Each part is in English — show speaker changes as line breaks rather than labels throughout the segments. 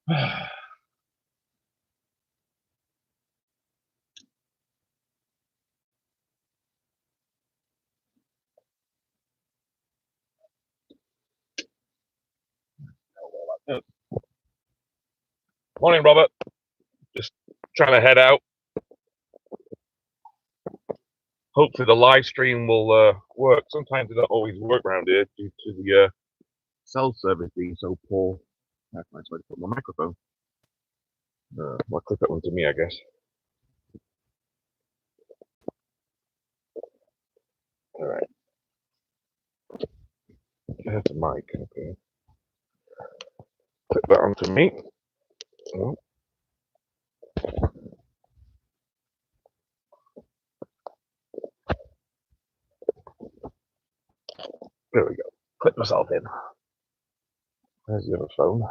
Morning, Robert. Just trying to head out. Hopefully the live stream will work. Sometimes it don't always work around here due to the cell service being so poor. That's a nice way to put my microphone. Well, clip it onto me, I guess. All right. There's the mic. Okay. Clip that onto me. Oh. There we go. Clip myself in. There's the other phone.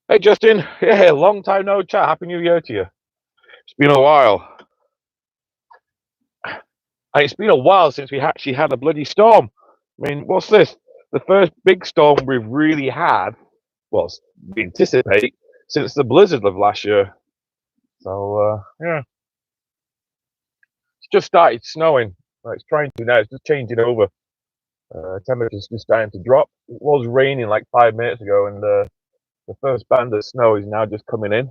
Hey, Justin. Yeah, long time no chat. Happy New Year to you. It's been a while. And it's been a while since we actually had a bloody storm. I mean, what's this? The first big storm we've really had, well, we anticipate, since the blizzard of last year. So, yeah. It's just started snowing. It's trying to now. It's just changing over. Temperature's just starting to drop. It was raining like 5 minutes ago, and the first band of snow is now just coming in.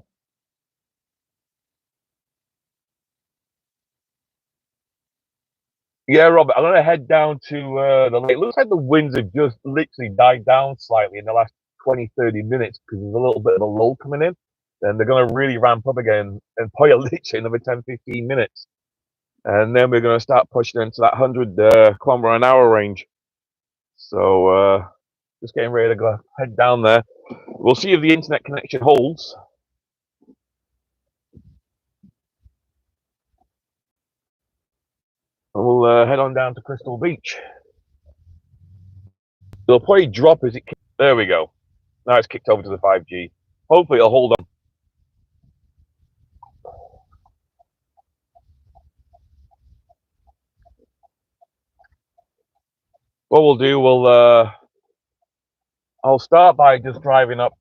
Yeah, Robert, I'm going to head down to the lake. It looks like the winds have just literally died down slightly in the last 20, 30 minutes because there's a little bit of a lull coming in. Then they're going to really ramp up again and probably literally another 10, 15 minutes. And then we're going to start pushing into that 100 kilometer an hour range. So just getting ready to go head down there. We'll see if the internet connection holds. And we'll head on down to Crystal Beach. It'll probably drop as it. There we go. Now it's kicked over to the 5G. Hopefully it'll hold on. What we'll do, I'll start by just driving up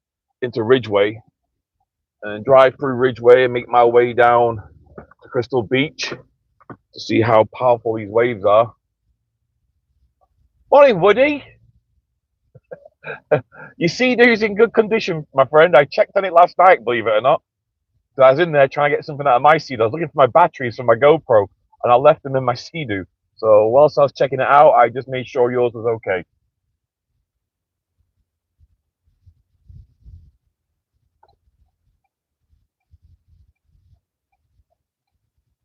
into Ridgeway and drive through Ridgeway and make my way down to Crystal Beach to see how powerful these waves are. Morning, Woody. You see, dude's in good condition, my friend. I checked on it last night, believe it or not. So I was in there trying to get something out of my Sea-Doo. I was looking for my batteries for my GoPro, and I left them in my Sea-Doo. So whilst I was checking it out, I just made sure yours was okay.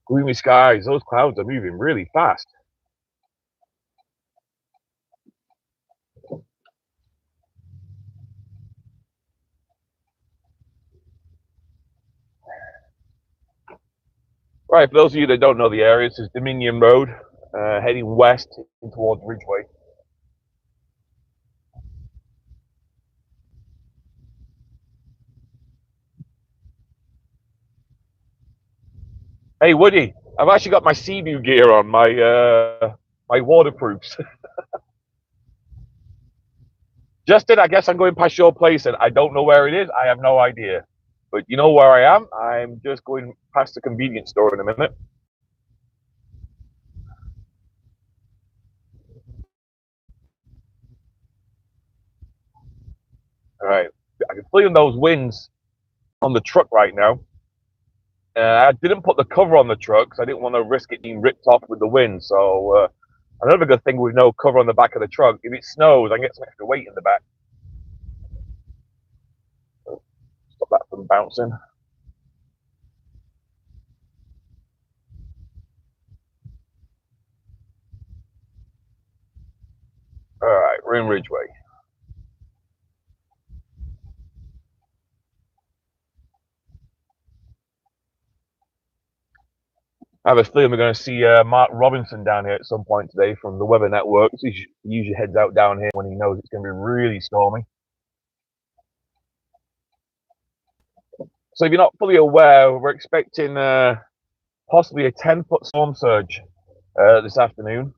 Gloomy skies. Those clouds are moving really fast. Right, for those of you that don't know the area, this is Dominion Road, heading west towards Ridgeway. Hey, Woody, I've actually got my Sea-Doo gear on, my waterproofs. Justin, I guess I'm going past your place, and I don't know where it is. I have no idea. But you know where I am? I'm just going past the convenience store in a minute. All right, I can feel those winds on the truck right now. I didn't put the cover on the truck because I didn't want to risk it being ripped off with the wind. So another good thing with no cover on the back of the truck, if it snows, I can get some extra weight in the back. So stop that from bouncing. All right, we're in Ridgeway. I have a feeling we're going to see Mark Robinson down here at some point today from the Weather Network. He usually heads out down here when he knows it's going to be really stormy. So if you're not fully aware, we're expecting possibly a 10-foot storm surge this afternoon.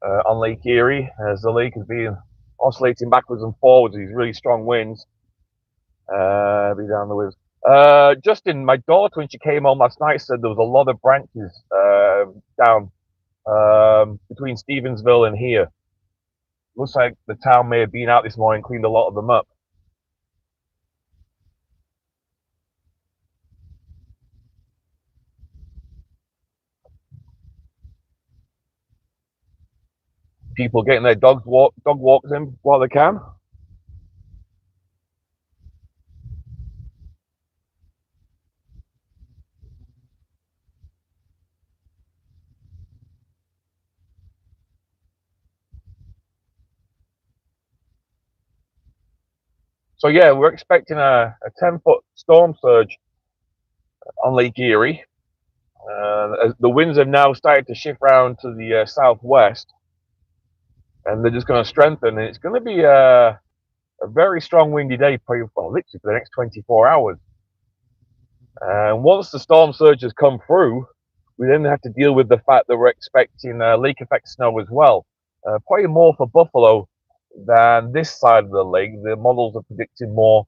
on Lake Erie, as the lake is being oscillating backwards and forwards. These really strong winds. Be down the winds. Justin, my daughter, when she came home last night, said there was a lot of branches down between Stevensville and here. Looks like the town may have been out this morning, cleaned a lot of them up. People getting their dog walks in while they can. So yeah, we're expecting a 10-foot storm surge on Lake Erie. The winds have now started to shift around to the southwest, and they're just going to strengthen. And it's going to be a very strong windy day, probably, well, literally for the next 24 hours. And once the storm surges come through, we then have to deal with the fact that we're expecting lake effect snow as well. Probably more for Buffalo than this side of the lake. The models are predicting more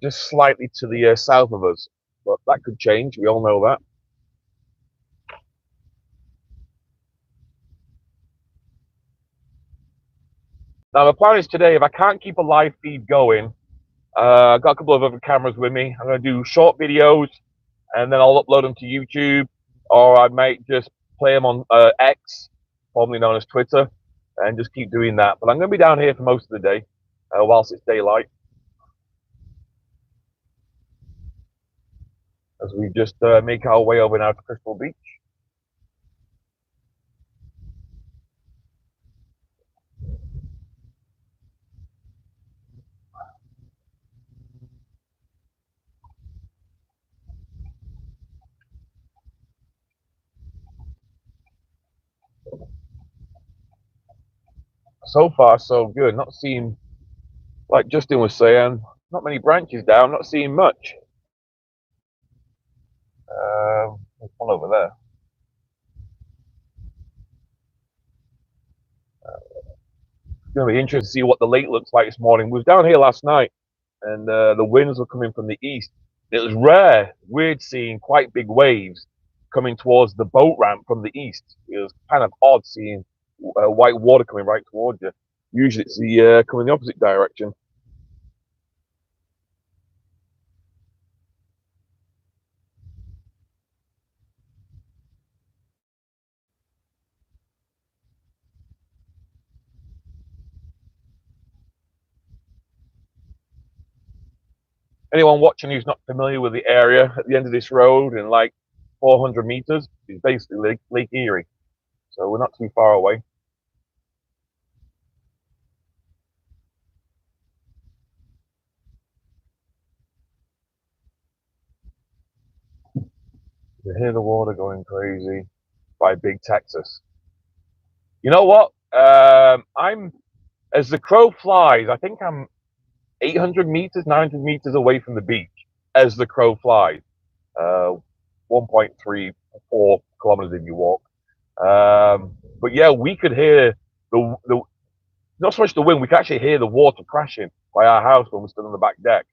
just slightly to the south of us, but that could change. We all know that. Now the plan is today, if I can't keep a live feed going, I've got a couple of other cameras with me. I'm going to do short videos, and then I'll upload them to YouTube, or I might just play them on X, formerly known as Twitter, and just keep doing that. But I'm going to be down here for most of the day, whilst it's daylight, as we just make our way over now to Crystal Beach. So far, so good. Not seeing, like Justin was saying, not many branches down, not seeing much. There's one over there. It's going to be interesting to see what the lake looks like this morning. We was down here last night, and the winds were coming from the east. It was weird seeing quite big waves coming towards the boat ramp from the east. It was kind of odd seeing white water coming right towards you. Usually it's coming the opposite direction. Anyone watching who's not familiar with the area, at the end of this road in like 400 meters is basically Lake Erie. So we're not too far away. You hear the water going crazy by Big Texas. You know what? I'm, as the crow flies, I think I'm 800 meters, 900 meters away from the beach as the crow flies. 1.34 kilometers if you walk. But yeah, we could hear the not so much the wind, we could actually hear the water crashing by our house when we're still on the back deck.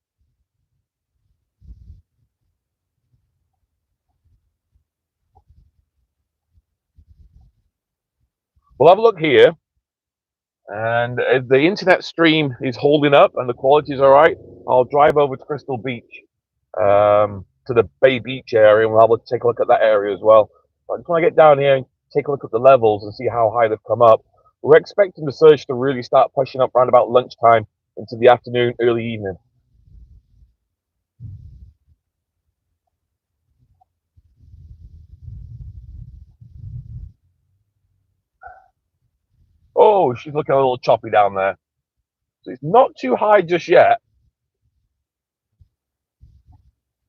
We'll have a look here, and if the internet stream is holding up and the quality is all right, I'll drive over to Crystal Beach, to the Bay Beach area, and we'll have to take a look at that area as well. I just want to get down here and take a look at the levels and see how high they've come up. We're expecting the surge to really start pushing up around about lunchtime into the afternoon, early evening. Oh, she's looking a little choppy down there. So it's not too high just yet.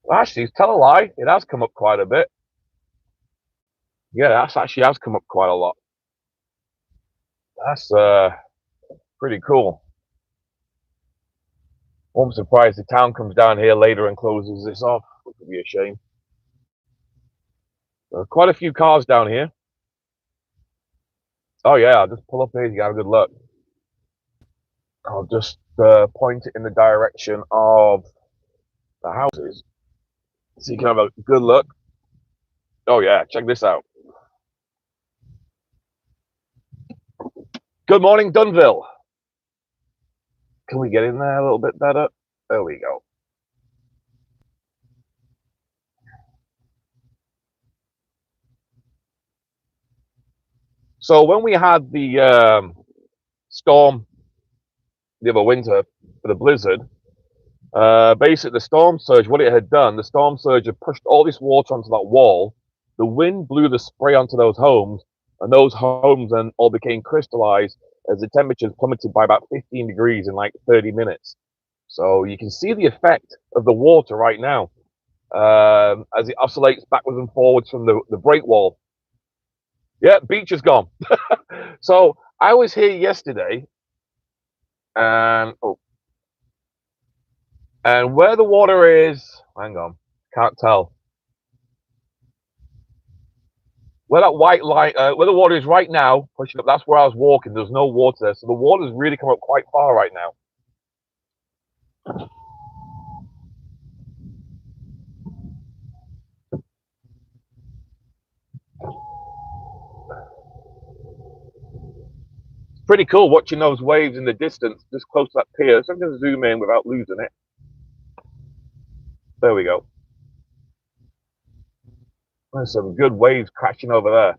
Well, actually, tell a lie, it has come up quite a bit. Yeah, that's actually has come up quite a lot. That's pretty cool. I'm surprised the town comes down here later and closes this off, which would be a shame. Quite a few cars down here. Oh yeah, I'll just pull up here. You have a good look. I'll just point it in the direction of the houses, so you can have a good look. Oh yeah, check this out. Good morning, Dunville. Can we get in there a little bit better? There we go. So when we had the storm the other winter for the blizzard, basically the storm surge, what it had done, the storm surge had pushed all this water onto that wall. The wind blew the spray onto those homes, and those homes then all became crystallized as the temperatures plummeted by about 15 degrees in like 30 minutes. So you can see the effect of the water right now as it oscillates backwards and forwards from the break wall. Yeah, beach is gone. So I was here yesterday, and and where the water is, hang on, can't tell. Where that white line, where the water is right now, pushing up, that's where I was walking. There's no water there, so the water's really come up quite far right now. Pretty cool watching those waves in the distance, just close to that pier. So I'm going to zoom in without losing it. There we go. There's some good waves crashing over there.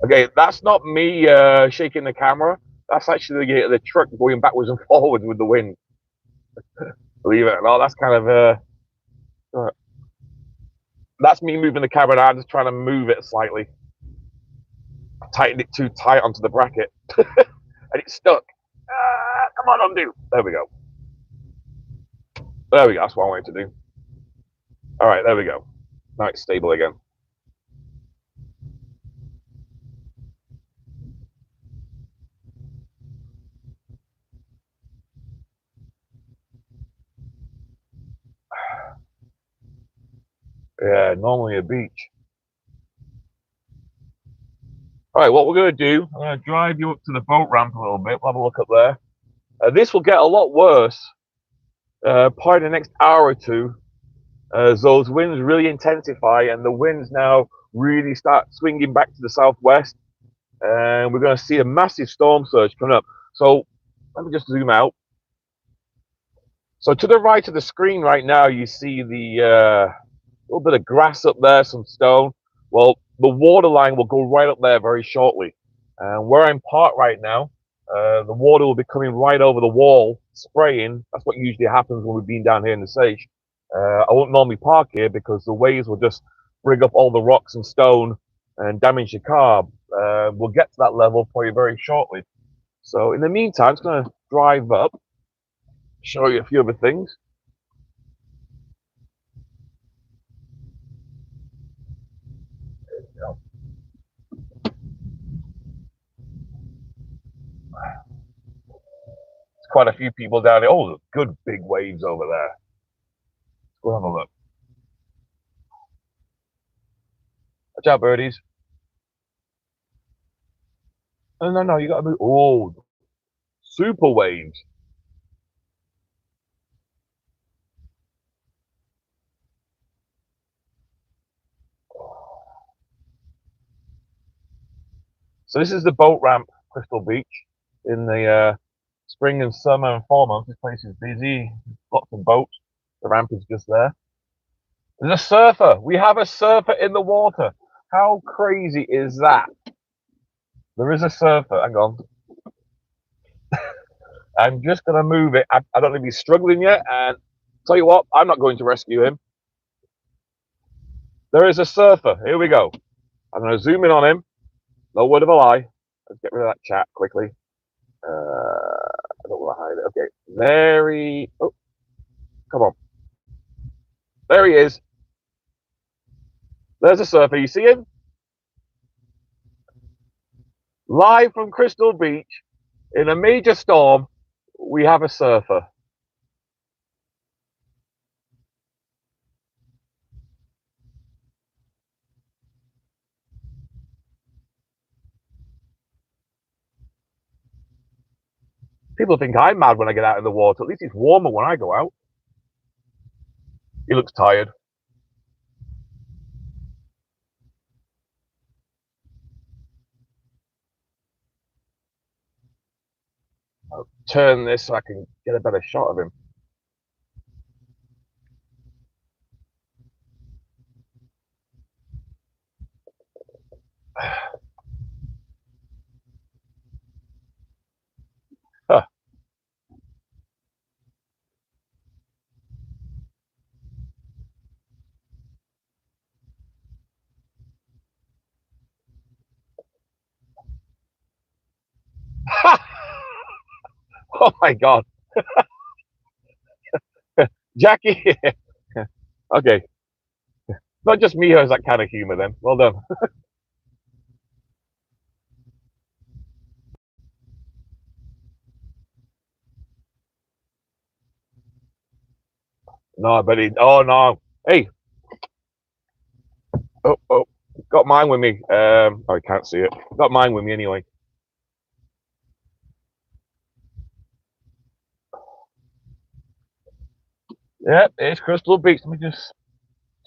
Okay, that's not me shaking the camera. That's actually the truck going backwards and forwards with the wind. Believe it or not, that's kind of that's me moving the camera now. I'm just trying to move it slightly. I tightened it too tight onto the bracket, and it's stuck. Come on, undo. There we go. There we go. That's what I wanted to do. All right, there we go. Now it's stable again. Yeah, normally a beach. All right, what we're going to do, I'm going to drive you up to the boat ramp a little bit. We'll have a look up there. This will get a lot worse probably the next hour or two as those winds really intensify and the winds now really start swinging back to the southwest. And we're going to see a massive storm surge coming up. So let me just zoom out. So to the right of the screen right now, you see the little bit of grass up there, some stone. Well, the water line will go right up there very shortly. And where I'm parked right now, the water will be coming right over the wall, spraying. That's what usually happens when we've been down here in the Sage. I won't normally park here because the waves will just bring up all the rocks and stone and damage the car. We'll get to that level probably very shortly. So in the meantime, I'm just going to drive up, show you a few other things. Quite a few people down there. Oh, good big waves over there. Let's go have a look. Watch out, birdies. No, you got to move. Oh, super waves. So this is the boat ramp, Crystal Beach. In the spring and summer and fall months, this place is busy. Lots of boats. The ramp is just there. There's a surfer. We have a surfer in the water. How crazy is that? There is a surfer. Hang on. I'm just going to move it. I don't know if he's struggling yet. And tell you what, I'm not going to rescue him. There is a surfer. Here we go. I'm going to zoom in on him. No word of a lie. Let's get rid of that chat quickly. I don't want to hide it. Okay. There he. Oh, come on. There he is. There's a surfer. You see him? Live from Crystal Beach in a major storm, we have a surfer. People think I'm mad when I get out in the water. At least it's warmer when I go out. He looks tired. I'll turn this so I can get a better shot of him. Huh. Oh my god. Jackie. Okay. Not just me who has that kind of humor then. Well done. No, but oh no. Hey. Oh. Got mine with me. I can't see it. Got mine with me anyway. Yep, it's Crystal Beach. Let me just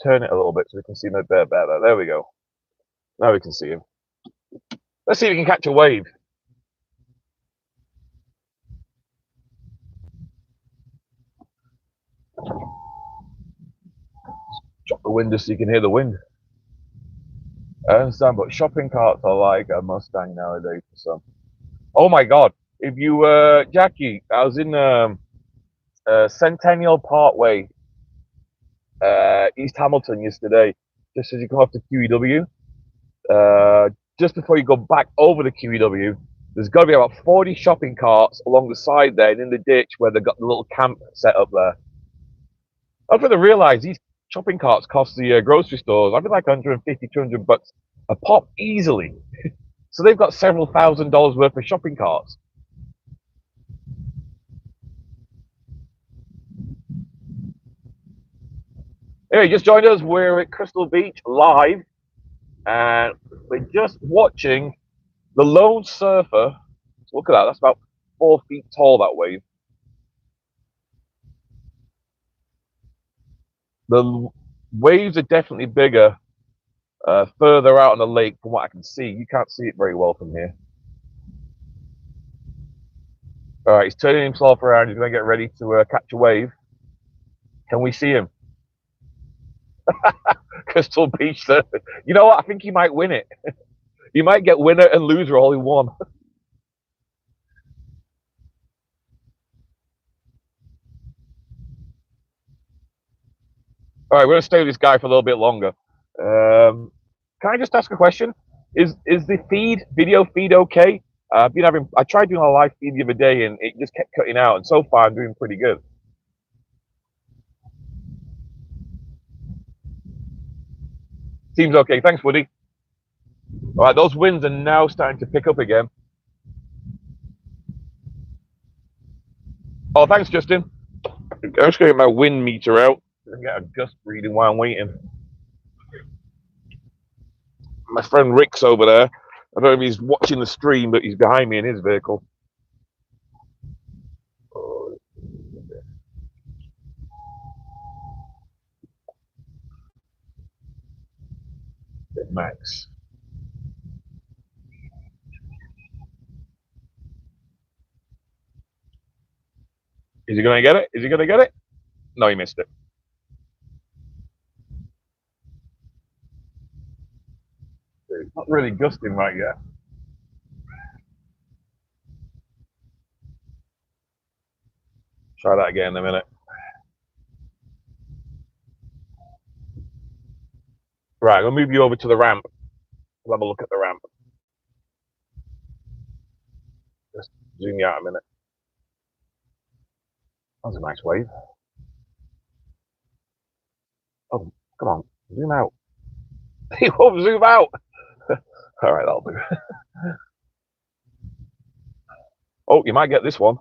turn it a little bit so we can see him a bit better. There we go. Now we can see him. Let's see if we can catch a wave. Drop the window so you can hear the wind. I understand, but shopping carts are like a Mustang nowadays for some. Oh my god! If you, Jackie, I was in Centennial Parkway, East Hamilton yesterday. Just as you come off the QEW, just before you go back over the QEW, there's got to be about 40 shopping carts along the side there and in the ditch where they've got the little camp set up there. I've got to realise these shopping carts cost the grocery stores, I think like 150, 200 bucks a pop easily. So they've got several $1,000s worth of shopping carts. Anyway, just joined us. We're at Crystal Beach live, and we're just watching the lone surfer. Look at that. That's about 4 feet tall, that wave. The waves are definitely bigger further out on the lake from what I can see. You can't see it very well from here. All right, he's turning himself around. He's going to get ready to catch a wave. Can we see him? Crystal Beach surfing. You know what? I think he might win it. He might get winner and loser all in one. All right, we're going to stay with this guy for a little bit longer. Can I just ask a question? Is the video feed okay? I tried doing a live feed the other day and it just kept cutting out. And so far, I'm doing pretty good. Seems okay. Thanks, Woody. All right, those winds are now starting to pick up again. Oh, thanks, Justin. I'm just going to get my wind meter out and get a gust reading while I'm waiting. My friend Rick's over there. I don't know if he's watching the stream, but he's behind me in his vehicle. Max. Is he going to get it? Is he going to get it? No, he missed it. It's not really gusting right yet. Try that again in a minute. Right, I'll move you over to the ramp. We'll have a look at the ramp. Just zoom you out a minute. That was a nice wave. Oh, come on, zoom out. He won't zoom out. All right, that'll do. Oh, you might get this one.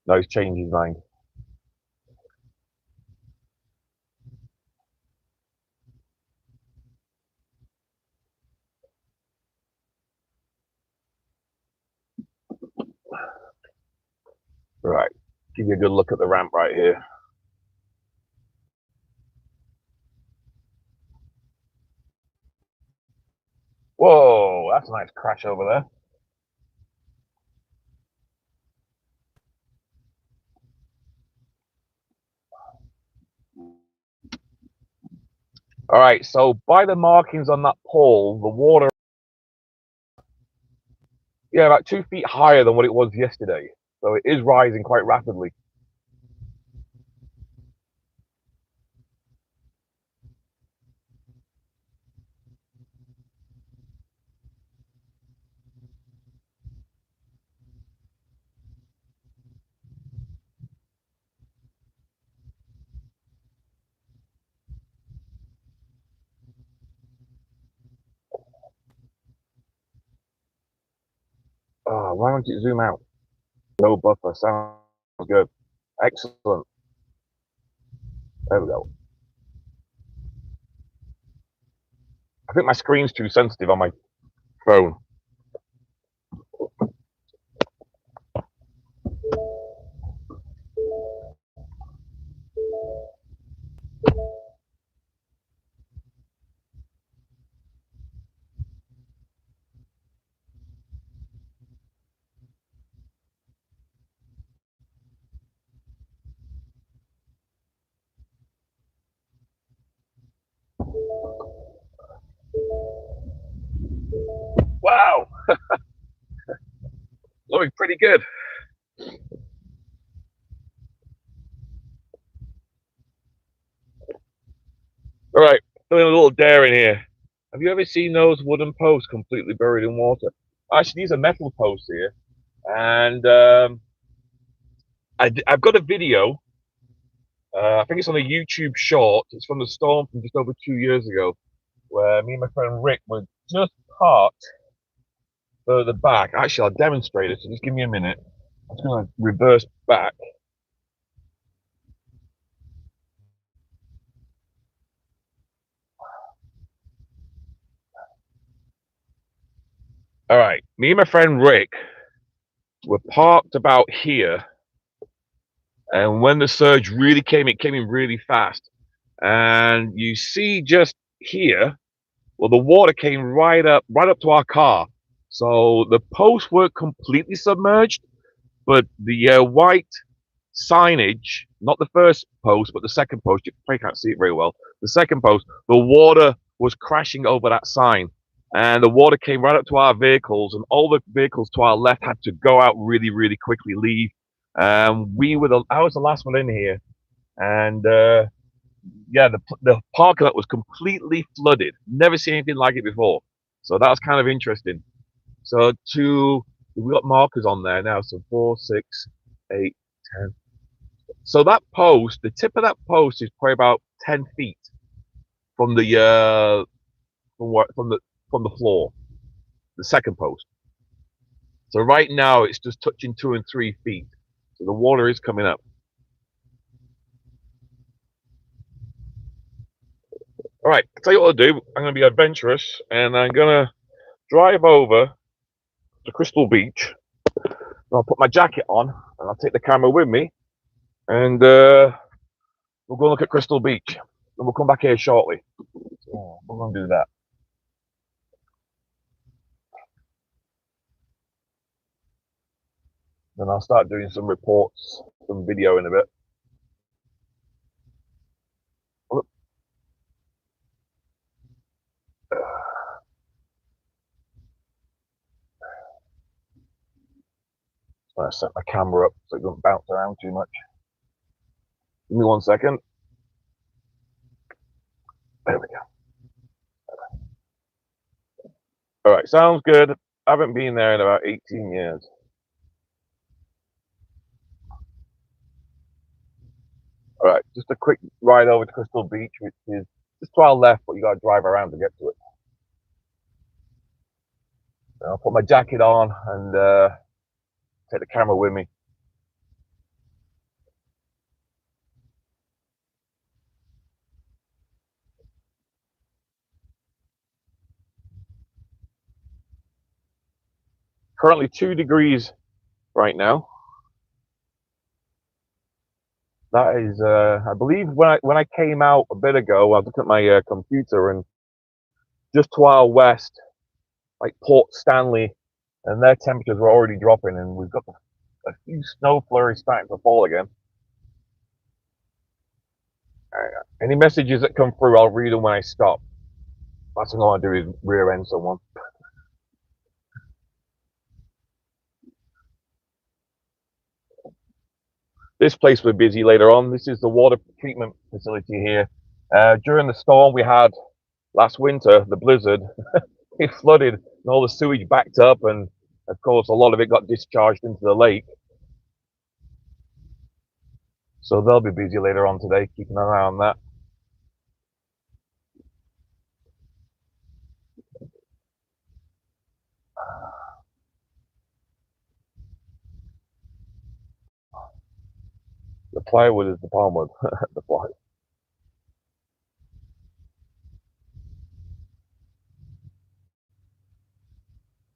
No, he's changed his mind. Right, give you a good look at the ramp right here. Whoa, that's a nice crash over there. All right, so by the markings on that pole, the water, yeah, about 2 feet higher than what it was yesterday. So it is rising quite rapidly. Oh, why don't you zoom out? No buffer, sounds good. Excellent. There we go. I think my screen's too sensitive on my phone. Wow, looking pretty good. All right, doing a little dare in here. Have you ever seen those wooden posts completely buried in water? Actually, these are metal posts here, and I've got a video. I think it's on a YouTube short. It's from the storm from just over 2 years ago, where me and my friend Rick were just parked further back. Actually, I'll demonstrate it. So just give me a minute. I'm just going to reverse back. All right, me and my friend Rick were parked about here, and when the surge really came, it came in really fast. And you see just here, well, the water came right up to our car. So the posts were completely submerged, but the white signage, not the first post, but the second post, you probably can't see it very well. The second post, the water was crashing over that sign, and the water came right up to our vehicles, and all the vehicles to our left had to go out really, really quickly, leave. I was the last one in here, and yeah, the parking lot was completely flooded. Never seen anything like it before, so that was kind of interesting. So we got markers on there now. So 4, 6, 8, 10. So that post, the tip of that post is probably about 10 feet from the floor, the second post. So right now it's just touching 2 and 3 feet. So the water is coming up. All right, I'll tell you what I'll do. I'm going to be adventurous, and I'm going to drive over to Crystal Beach. I'll put my jacket on, and I'll take the camera with me, and we'll go look at Crystal Beach, and we'll come back here shortly. So we're going to do that. Then I'll start doing some reports, some video in a bit. I set my camera up so it doesn't bounce around too much. Give me 1 second. There we go. All right, sounds good. I haven't been there in about 18 years. All right, just a quick ride over to Crystal Beach, which is just to our left, but you got to drive around to get to it. And I'll put my jacket on and take the camera with me. Currently 2 degrees right now. That is, I believe when I came out a bit ago, I was looking at my computer, and just to our west, like Port Stanley, and their temperatures were already dropping, and we've got a few snow flurries starting to fall again. Any messages that come through, I'll read them when I stop. Last thing I want to do is rear end someone. This place we're busy later on. This is the water treatment facility here. During the storm we had last winter, the blizzard, it flooded and all the sewage backed up, and of course a lot of it got discharged into the lake. So they'll be busy later on today, keeping an eye on that. The plywood is the palm wood. The plywood.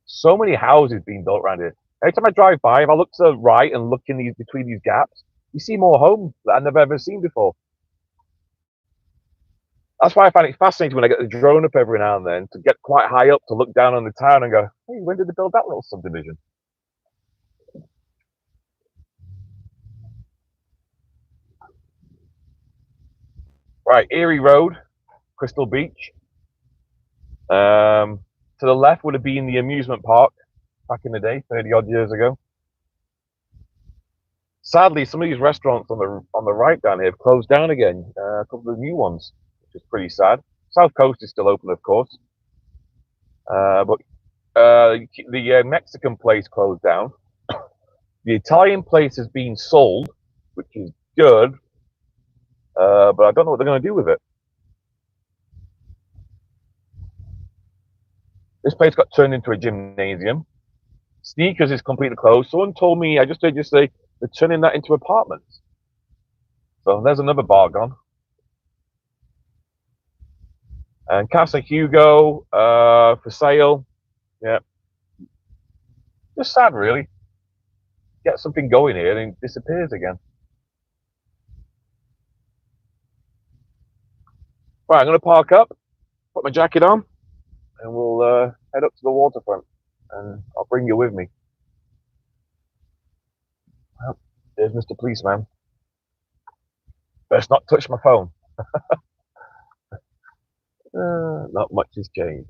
So many houses being built around here. Every time I drive by, if I look to the right and look in these between these gaps, you see more homes that I've never ever seen before. That's why I find it fascinating when I get the drone up every now and then to get quite high up to look down on the town and go, hey, when did they build that little subdivision? Right, Erie Road, Crystal Beach. To the left would have been the amusement park back in the day, 30 odd years ago. Sadly, some of these restaurants on the right down here have closed down again. A couple of new ones, which is pretty sad. South Coast is still open, of course, but the Mexican place closed down. The Italian place has been sold, which is good, but I don't know what they're going to do with it. This place got turned into a gymnasium. Sneakers is completely closed. Someone told me, I just heard you say, they're turning that into apartments. So there's another bar gone. And Casa Hugo for sale. Yeah, just sad, really. Get something going here and it disappears again. Right, I'm going to park up, put my jacket on, and we'll head up to the waterfront. And I'll bring you with me. Well, there's Mr. Policeman. Best not touch my phone. Not much has changed.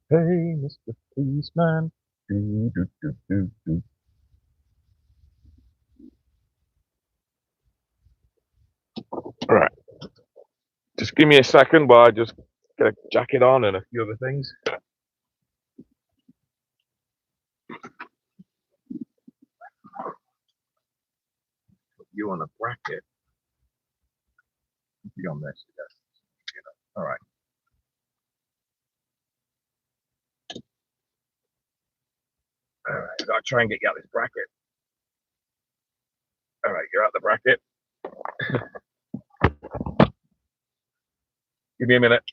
Hey, Mr. Policeman. Do, do, do, do, do. All right. Just give me a second while I just get a jacket on and a few other things. Put you on a bracket. Be on this. All right. All right. I gotta try and get you out of this bracket. All right, you're out of the bracket. Give me a minute.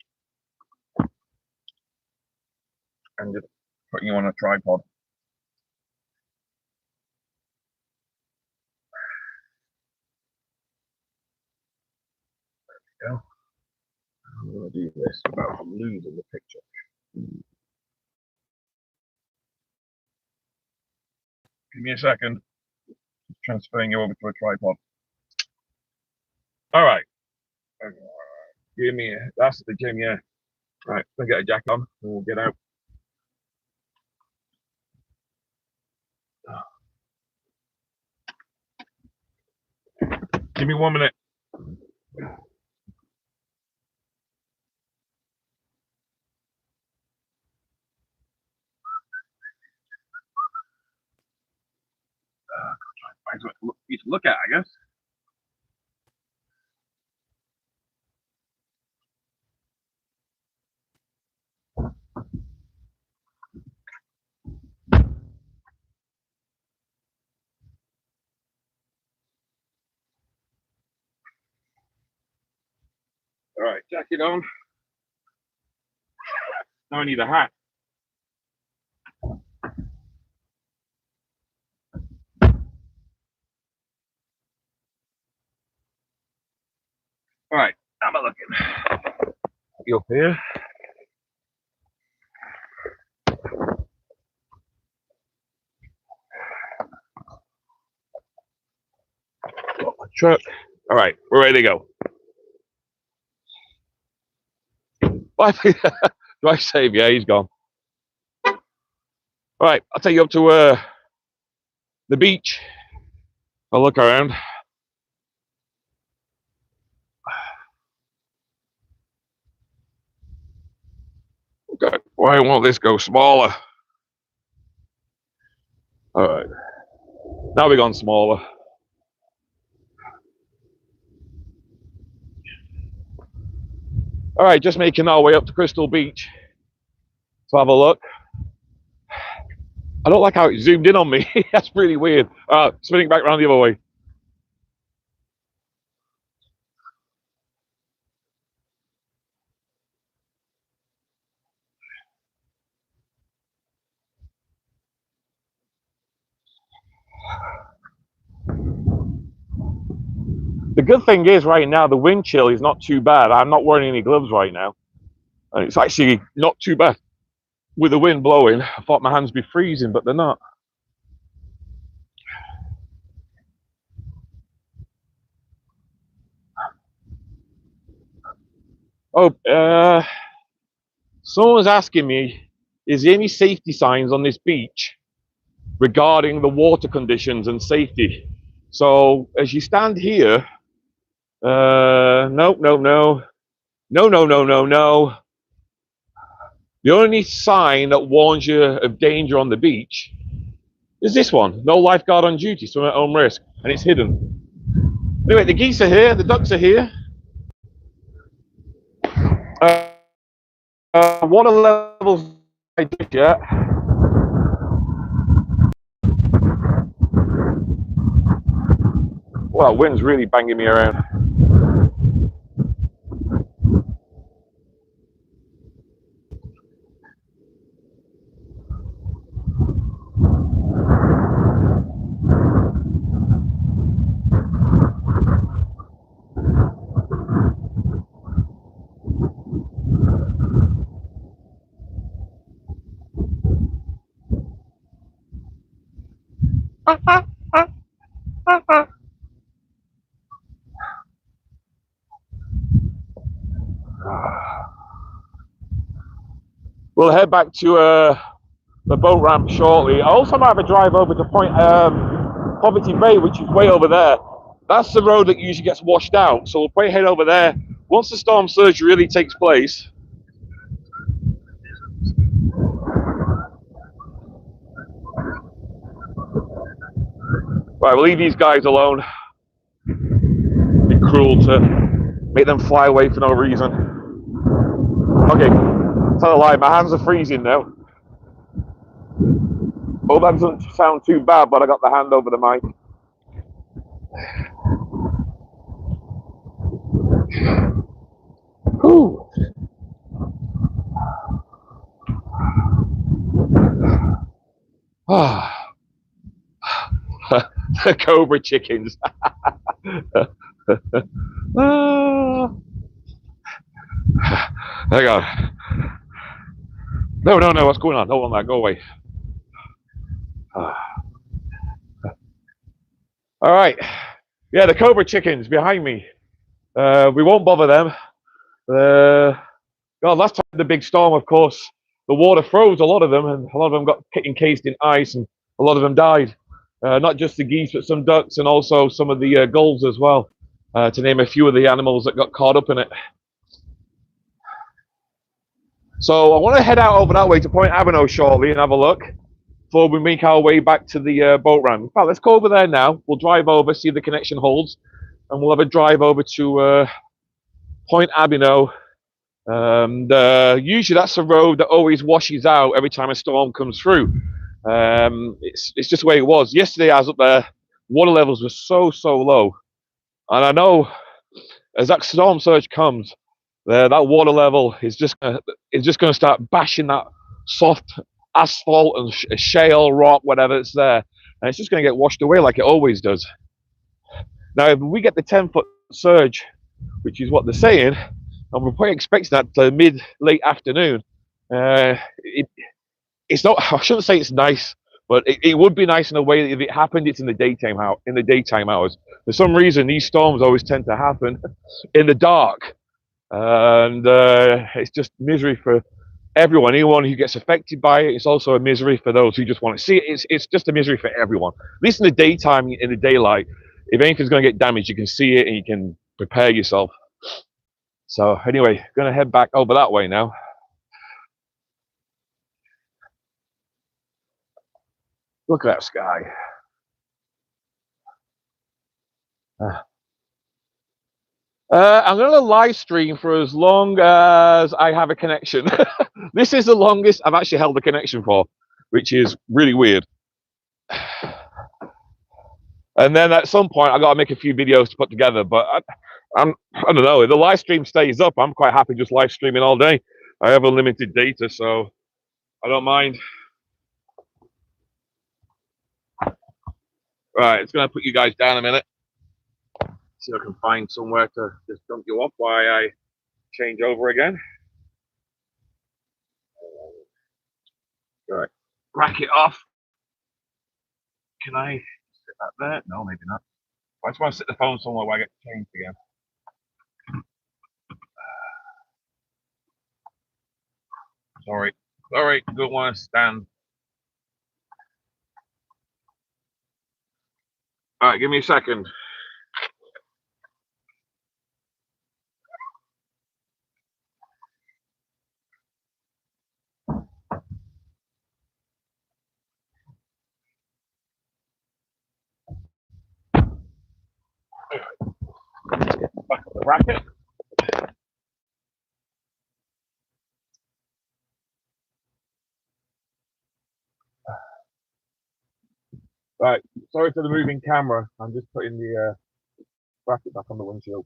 And just putting you on a tripod. There we go. I'm gonna do this without losing the picture. Give me a second. Just transferring you over to a tripod. All right. Give me that's the gym, yeah. Right, I'll get a jacket on and we'll get out. Give me 1 minute. Find something to look at, I guess. All right, jacket on. Now I need a hat. you up here. Got my truck. All right, we're ready to go. Do I save? Yeah, he's gone. All right, I'll take you up to the beach. I'll look around. Okay, why won't this go smaller? All right, now we've gone smaller. All right, just making our way up to Crystal Beach to have a look. I don't like how it zoomed in on me. That's really weird. Spinning back around the other way. The good thing is right now the wind chill is not too bad. I'm not wearing any gloves right now. And it's actually not too bad with the wind blowing. I thought my hands would be freezing, but they're not. Oh, someone's asking me, is there any safety signs on this beach regarding the water conditions and safety? So as you stand here, no. The only sign that warns you of danger on the beach is this one: no lifeguard on duty, swim at own risk, and it's hidden. Anyway, the geese are here, the ducks are here. Water levels I just yet. Well, wind's really banging me around. We'll head back to the boat ramp shortly. I also might have a drive over to Point Poverty Bay, which is way over there. That's the road that usually gets washed out, so we'll probably head over there once the storm surge really takes place. Right, we'll leave these guys alone. It'd be cruel to make them fly away for no reason. Okay, tell a lie, my hands are freezing now. Hope that doesn't sound too bad, but I got the hand over the mic. Whew. The cobra chickens. Hang on. No, what's going on? Don't want that, go away. All right. Yeah, the cobra chickens behind me. We won't bother them. God, last time the big storm, of course, the water froze a lot of them, and a lot of them got encased in ice, and a lot of them died. Not just the geese, but some ducks, and also some of the gulls as well, to name a few of the animals that got caught up in it. So I want to head out over that way to Point Abino shortly and have a look before we make our way back to the boat ramp. In fact, let's go over there now. We'll drive over, see if the connection holds, and we'll have a drive over to Point Abino. Usually that's a road that always washes out every time a storm comes through. It's just the way it was. Yesterday I was up there, water levels were so low, and I know as that storm surge comes, that water level is just going to start bashing that soft asphalt and shale rock, whatever it's there, and it's just going to get washed away like it always does. Now, if we get the 10-foot surge, which is what they're saying, and we're probably expecting that late afternoon. It's not. I shouldn't say it's nice, but it would be nice in a way that if it happened, it's in the daytime hours. For some reason, these storms always tend to happen in the dark, and it's just misery for everyone. Anyone who gets affected by it, it's also a misery for those who just want to see it. It's just a misery for everyone. At least in the daytime, in the daylight, if anything's going to get damaged, you can see it and you can prepare yourself. So anyway, going to head back over that way now. Look at that sky. I'm going to live stream for as long as I have a connection. This is the longest I've actually held a connection for, which is really weird. And then at some point, I got to make a few videos to put together. But I don't know. If the live stream stays up, I'm quite happy just live streaming all day. I have unlimited data, so I don't mind. Right, it's going to put you guys down a minute. See if I can find somewhere to just dump you off while I change over again. Right, rack it off. Can I sit that there? No, maybe not. I just want to sit the phone somewhere where I get changed again. Sorry, don't want to stand. All right, give me a second. Back up the racket. Right, sorry for the moving camera. I'm just putting the bracket back on the windshield.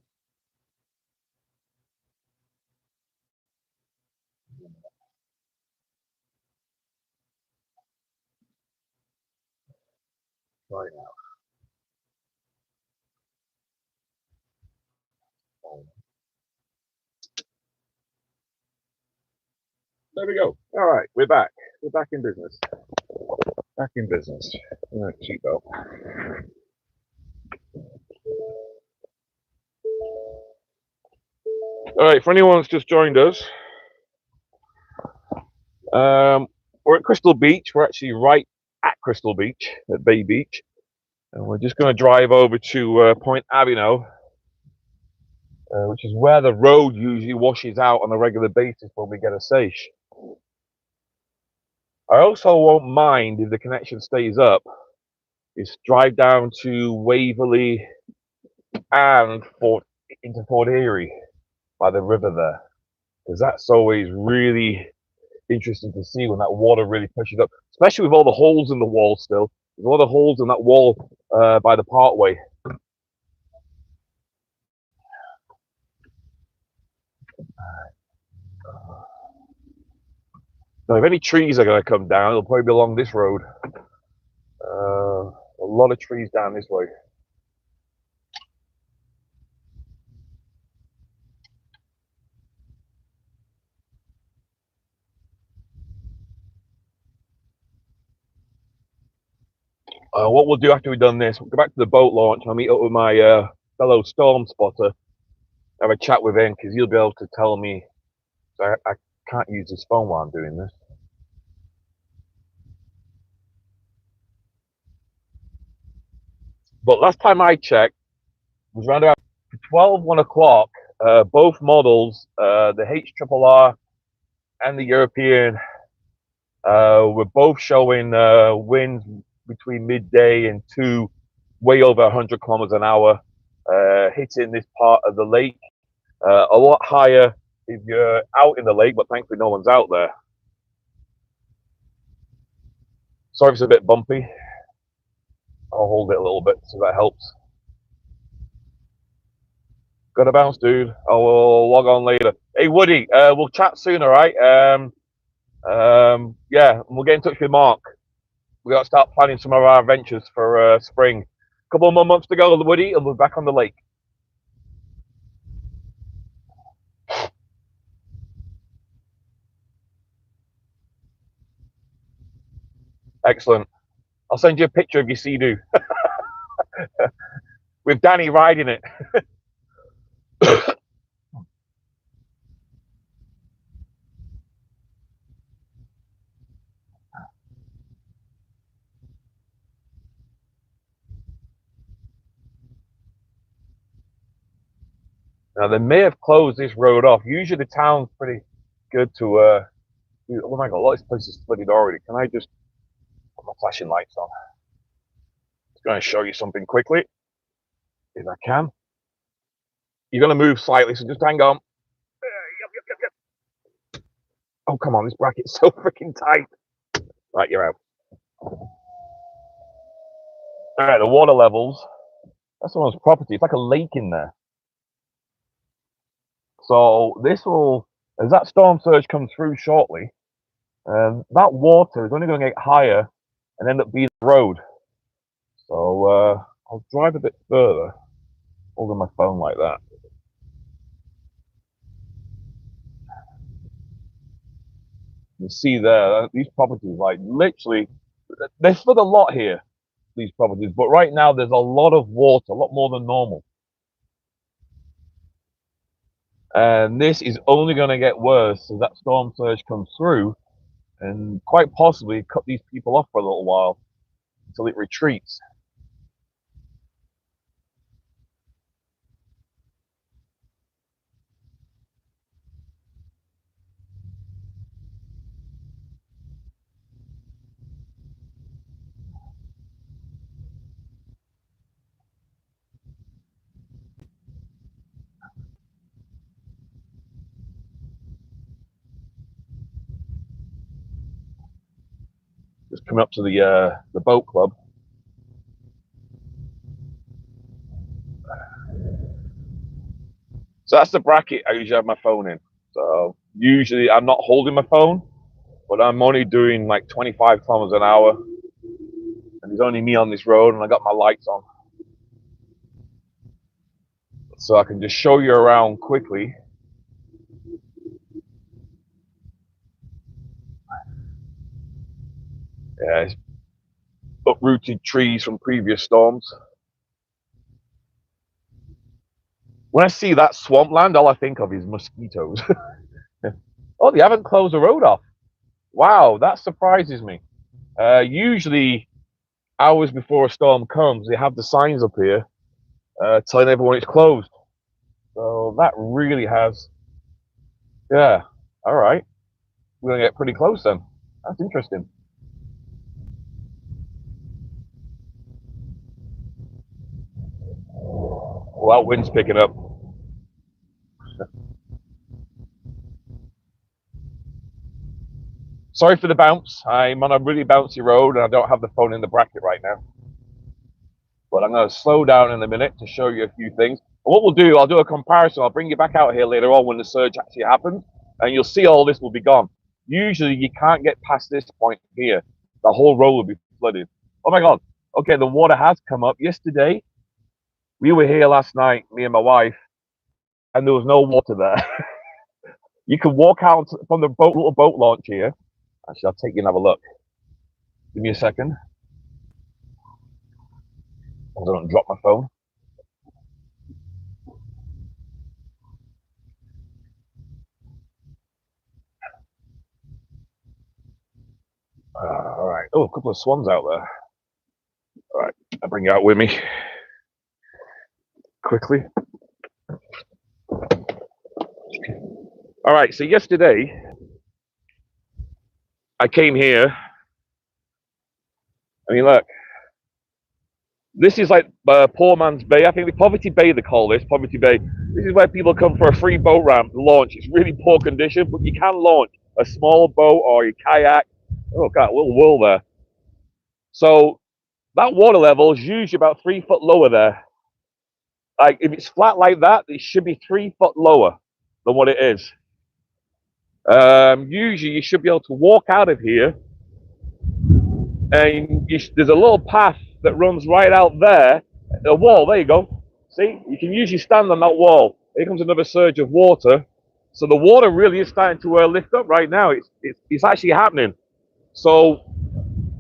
Right now. There we go. All right, we're back. We're back in business. Back in business. Cheap though. All right, for anyone that's just joined us, we're at Crystal Beach. We're actually right at Crystal Beach, at Bay Beach. And we're just going to drive over to Point Abino, which is where the road usually washes out on a regular basis when we get a seiche. I also won't mind if the connection stays up, is drive down to Waverley and into Fort Erie by the river there, because that's always really interesting to see when that water really pushes up, especially with all the holes in the wall still. There's a lot of holes in that wall by the Parkway. Now, if any trees are going to come down, it'll probably be along this road. A lot of trees down this way. What we'll do after we've done this, we'll go back to the boat launch. I'll meet up with my fellow storm spotter, have a chat with him, because he'll be able to tell me. So I can't use this phone while I'm doing this. But last time I checked, it was around about 1 o'clock. Both models, the HRRR and the European, were both showing winds between midday and 2, way over 100 kilometers an hour, hitting this part of the lake. A lot higher if you're out in the lake, but thankfully no one's out there. Sorry if it's a bit bumpy. I'll hold it a little bit so that helps. Gotta bounce, dude. I'll log on later. Hey, Woody, we'll chat soon, all right? Yeah, we'll get in touch with Mark. We got to start planning some of our adventures for spring. A couple more months to go, Woody, and we're back on the lake. Excellent. I'll send you a picture of your Sea-Doo with Danny riding it. Now, they may have closed this road off. Usually the town's pretty good to, oh my God, a lot of this place is flooded already. Can I just put my flashing lights on? Just going to show you something quickly, if I can. You're going to move slightly, so just hang on. Oh, come on, this bracket's so freaking tight. Right, you're out. All right, the water levels. That's someone's property. It's like a lake in there. So this will, as that storm surge comes through shortly, that water is only going to get higher and end up being the road. So I'll drive a bit further, holding my phone like that. You see there, these properties, like literally, they flood a lot here, these properties, but right now there's a lot of water, a lot more than normal. And this is only going to get worse as that storm surge comes through and quite possibly cut these people off for a little while until it retreats. Just coming up to the boat club. So that's the bracket I usually have my phone in. So usually I'm not holding my phone, but I'm only doing like 25 kilometers an hour. And there's only me on this road and I got my lights on. So I can just show you around quickly. Yeah, it's uprooted trees from previous storms. When I see that swampland, all I think of is mosquitoes. Oh, they haven't closed the road off. Wow, that surprises me. Usually, hours before a storm comes, they have the signs up here telling everyone it's closed. So that really has, yeah, all right. We're going to get pretty close then. That's interesting. Well, that wind's picking up. Sorry for the bounce. I'm on a really bouncy road and I don't have the phone in the bracket right now. But I'm going to slow down in a minute to show you a few things. And what we'll do, I'll do a comparison. I'll bring you back out here later on when the surge actually happens, and you'll see all this will be gone. Usually you can't get past this point here. The whole road will be flooded. Oh my God. Okay, the water has come up. Yesterday, we were here last night, me and my wife, and there was no water there. You can walk out from the little boat launch here. Actually, I'll take you and have a look. Give me a second. I don't drop my phone. All right. Oh, a couple of swans out there. All right, I'll bring you out with me quickly. All right, so yesterday I came here. I mean, look, this is like poor man's bay. I think the Poverty Bay, they call this Poverty Bay. This is where people come for a free boat ramp to launch. It's really poor condition, but you can launch a small boat or a kayak. Oh God, a little whirl there. So that water level is usually about 3 foot lower there. Like if it's flat like that, it should be 3 foot lower than what it is. Usually you should be able to walk out of here and there's a little path that runs right out there, a wall. There you go. See, you can usually stand on that wall. Here comes another surge of water. So the water really is starting to lift up right now. It's actually happening. So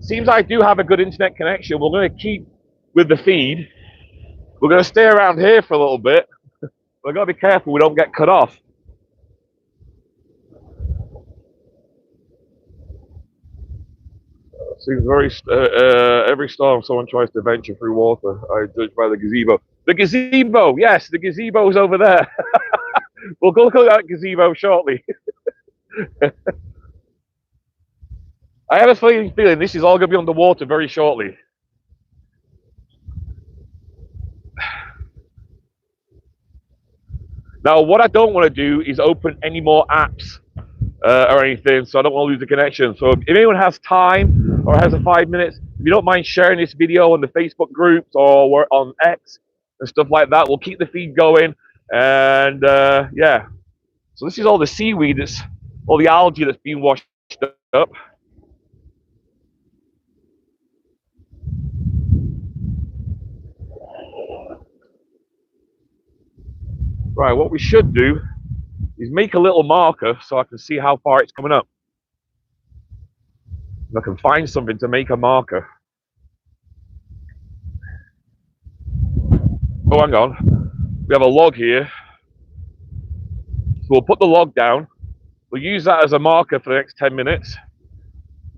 Seems I do have a good internet connection. We're going to keep with the feed. We're going to stay around here for a little bit. We've got to be careful we don't get cut off. Seems very every storm someone tries to venture through water. I judge by the gazebo. The gazebo, yes, the gazebo's over there. We'll go look at that gazebo shortly. I have a feeling this is all going to be underwater very shortly. Now, what I don't want to do is open any more apps or anything, so I don't want to lose the connection. So if anyone has time or has a 5 minutes, if you don't mind sharing this video on the Facebook groups or on X and stuff like that, we'll keep the feed going. And yeah, so this is all the seaweed, all the algae that's been washed up. Right, what we should do is make a little marker so I can see how far it's coming up. And I can find something to make a marker. Oh, hang on. We have a log here. So we'll put the log down. We'll use that as a marker for the next 10 minutes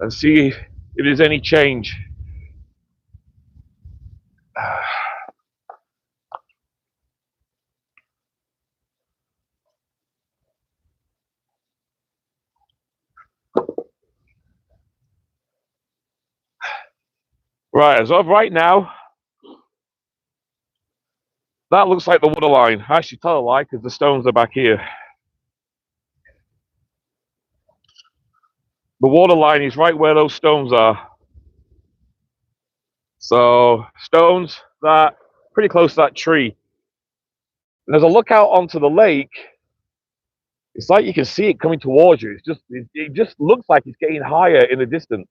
and see if there's any change. Right, as of right now, that looks like the water line. I should tell a lie because the stones are back here. The water line is right where those stones are. So stones that pretty close to that tree. And as I look out onto the lake, it's like you can see it coming towards you. It just looks like it's getting higher in the distance.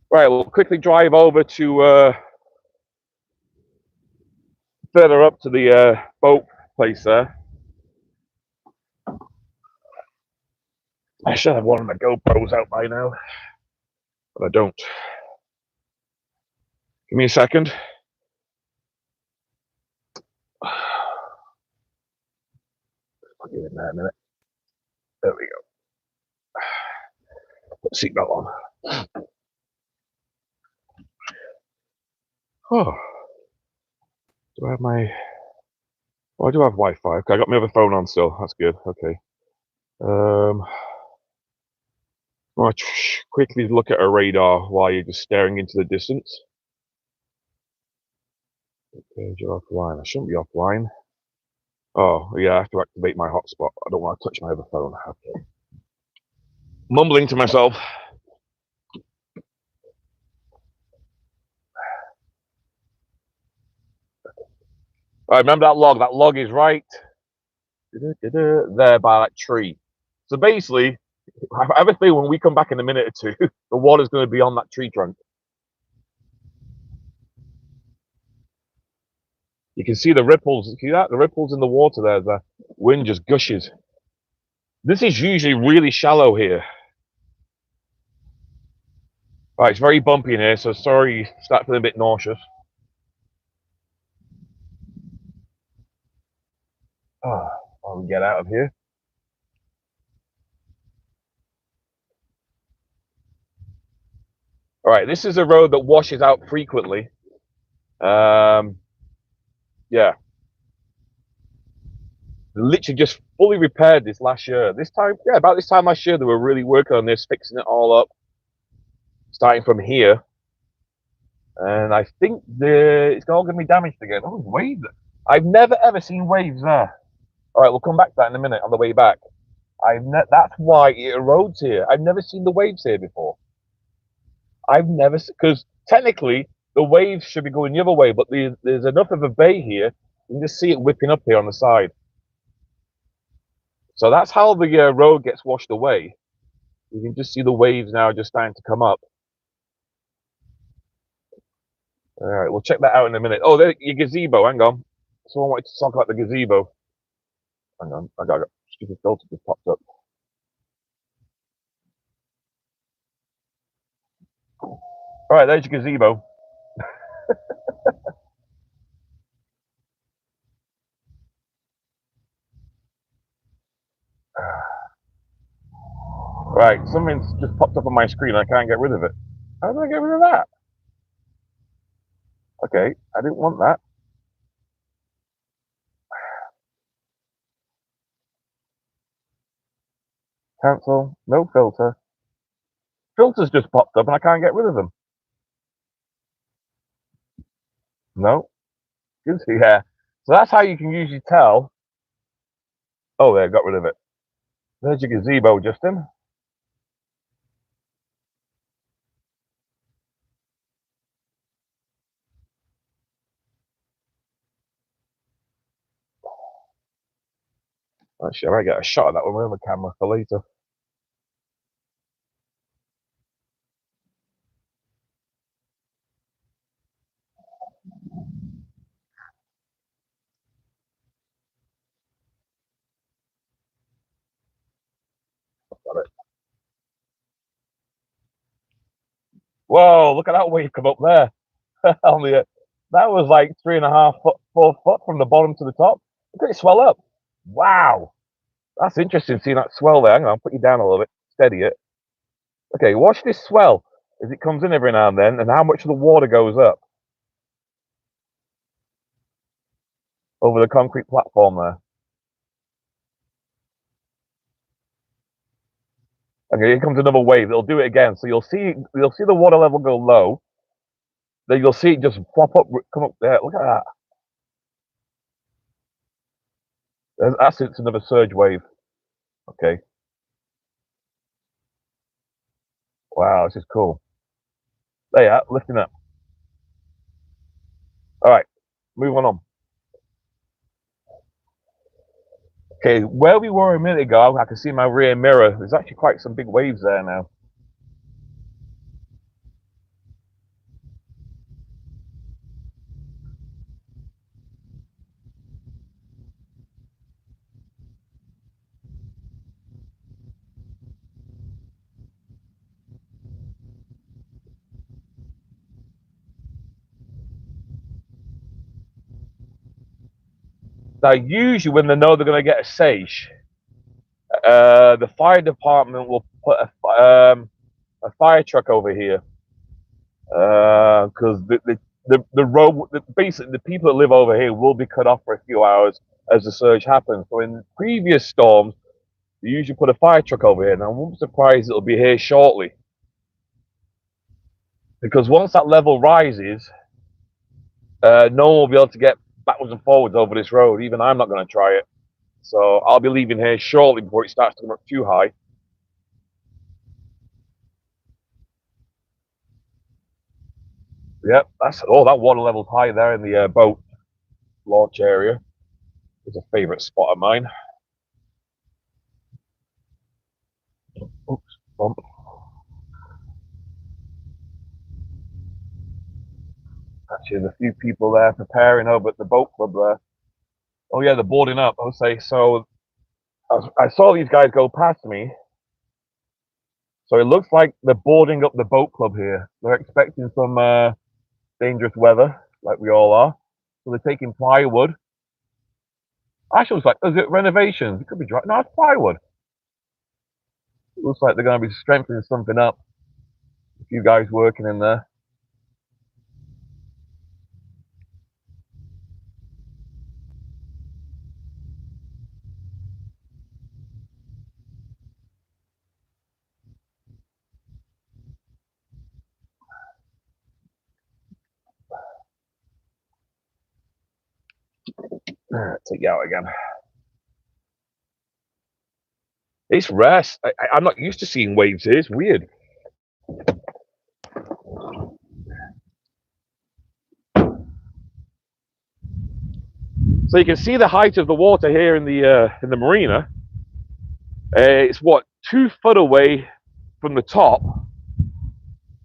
Right, we'll quickly drive over to further up to the boat place there. I should have one of my GoPros out by now, but I don't. Give me a second. I'll give it in there a minute. There we go. Put the seatbelt on. Oh, do I have my? Oh, I do have Wi-Fi. Okay, I got my other phone on still. That's good. Okay. I'll quickly look at a radar while you're just staring into the distance. Okay, you're offline. I shouldn't be offline. Oh, yeah, I have to activate my hotspot. I don't want to touch my other phone. Okay. Mumbling to myself. Right, remember that log? That log is right there by that tree. So basically, I have a feeling when we come back in a minute or two, the water's going to be on that tree trunk. You can see the ripples. See that? The ripples in the water there. The wind just gushes. This is usually really shallow here. Right, it's very bumpy in here, so sorry you start feeling a bit nauseous. Oh, I'll get out of here. All right, this is a road that washes out frequently. Yeah. Literally just fully repaired this last year. This time, yeah, about this time last year, they were really working on this, fixing it all up, starting from here. And I think it's all going to be damaged again. Oh, waves. I've never ever seen waves there. All right, we'll come back to that in a minute on the way back. That's why it erodes here. I've never seen the waves here before. I've never, because technically the waves should be going the other way, but there's enough of a bay here. You can just see it whipping up here on the side. So that's how the road gets washed away. You can just see the waves now just starting to come up. All right, we'll check that out in a minute. Oh, there, your gazebo. Hang on. Someone wanted to talk about the gazebo. Hang on, I got a stupid filter just popped up. All right, there's your gazebo. Right, something's just popped up on my screen. I can't get rid of it. How do I get rid of that? Okay, I didn't want that. Cancel. No filter. Filters just popped up and I can't get rid of them. No. Yeah. So that's how you can usually tell. Oh, there, got rid of it. There's your gazebo, Justin. Actually, I might get a shot of that one with the camera for later. Got it. Whoa, look at that wave come up there. That was like 3.5 foot, 4 foot from the bottom to the top. Look at it swell up. Wow. That's interesting seeing that swell there. Hang on, I'll put you down a little bit. Steady it. Okay, watch this swell as it comes in every now and then and how much of the water goes up over the concrete platform there. Okay, here comes another wave. It'll do it again. So you'll see the water level go low. Then you'll see it just pop up, come up there. Look at that. That's another surge wave. Okay. Wow, this is cool. There you are, lifting up. All right, moving on. Okay, where we were a minute ago, I can see my rear mirror. There's actually quite some big waves there now. Now, usually when they know they're going to get a sage, the fire department will put a fire truck over here because the road, basically the people that live over here will be cut off for a few hours as the surge happens. So in previous storms, they usually put a fire truck over here. Now, I won't be surprised it'll be here shortly because once that level rises, no one will be able to get backwards and forwards over this road. Even I'm not going to try it. So I'll be leaving here shortly before it starts to come up too high. Yep, that water level's high there in the boat launch area. It's a favourite spot of mine. Oops, bump. Actually, there's a few people there preparing over at the boat club there. Oh yeah, they're boarding up. I'll say so. I saw these guys go past me. So it looks like they're boarding up the boat club here. They're expecting some dangerous weather, like we all are. So they're taking plywood. Actually, looks like, is it renovations? It could be dry. No, it's plywood. It looks like they're going to be strengthening something up. A few guys working in there. Take you out again. It's rare. I'm not used to seeing waves here. It's weird. So you can see the height of the water here in the marina. It's what, 2 foot away from the top.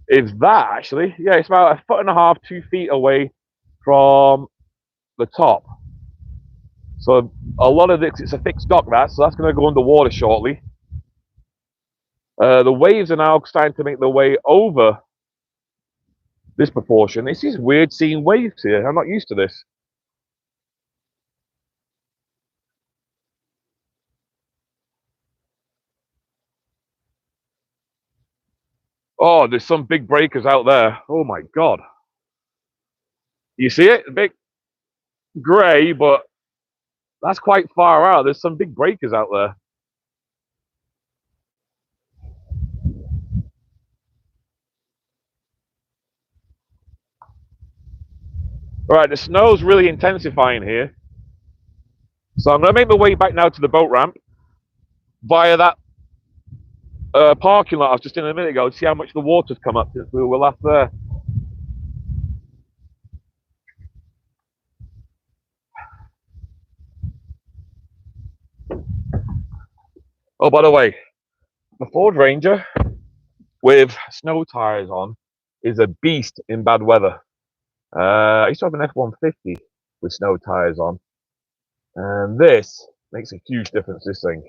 Is that actually? Yeah, it's about 1.5 feet, 2 feet away from the top. So a lot of this, it's a fixed dock so that's going to go underwater shortly. The waves are now starting to make their way over this proportion. This is weird seeing waves here. I'm not used to this. Oh, there's some big breakers out there. Oh my God. You see it? A bit grey, but that's quite far out. There's some big breakers out there. All right, the snow's really intensifying here. So I'm going to make my way back now to the boat ramp via that parking lot I was just in a minute ago to see how much the water's come up since we were last there. Oh, by the way, the Ford Ranger with snow tires on is a beast in bad weather. I used to have an F-150 with snow tires on, and this makes a huge difference. This thing,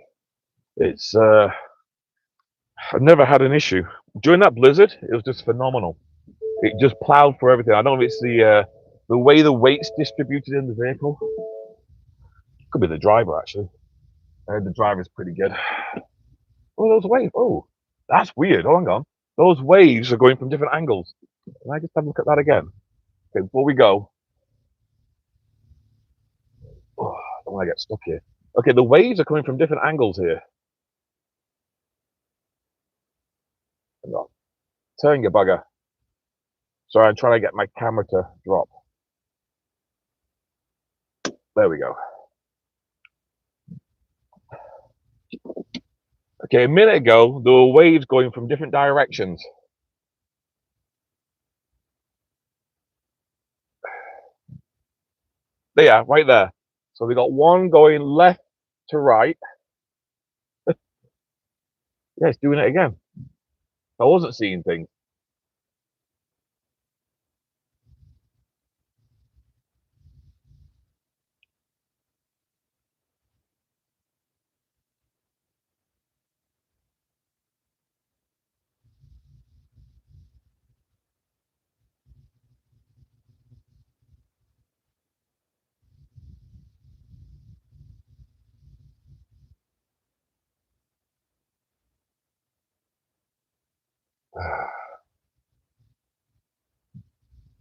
it's I've never had an issue during that blizzard. It was just phenomenal. It just plowed for everything. I don't know if it's the way the weight's distributed in the vehicle. Could be the driver actually. The driver's pretty good. Oh, those waves. Oh, that's weird. Oh, hang on. Those waves are going from different angles. Can I just have a look at that again? Okay, before we go. Oh, I don't want to get stuck here. Okay, the waves are coming from different angles here. Hang on. Turn your bugger. Sorry, I'm trying to get my camera to drop. There we go. Okay, a minute ago, there were waves going from different directions. They are, right there. So we got one going left to right. Yeah, it's doing it again. I wasn't seeing things.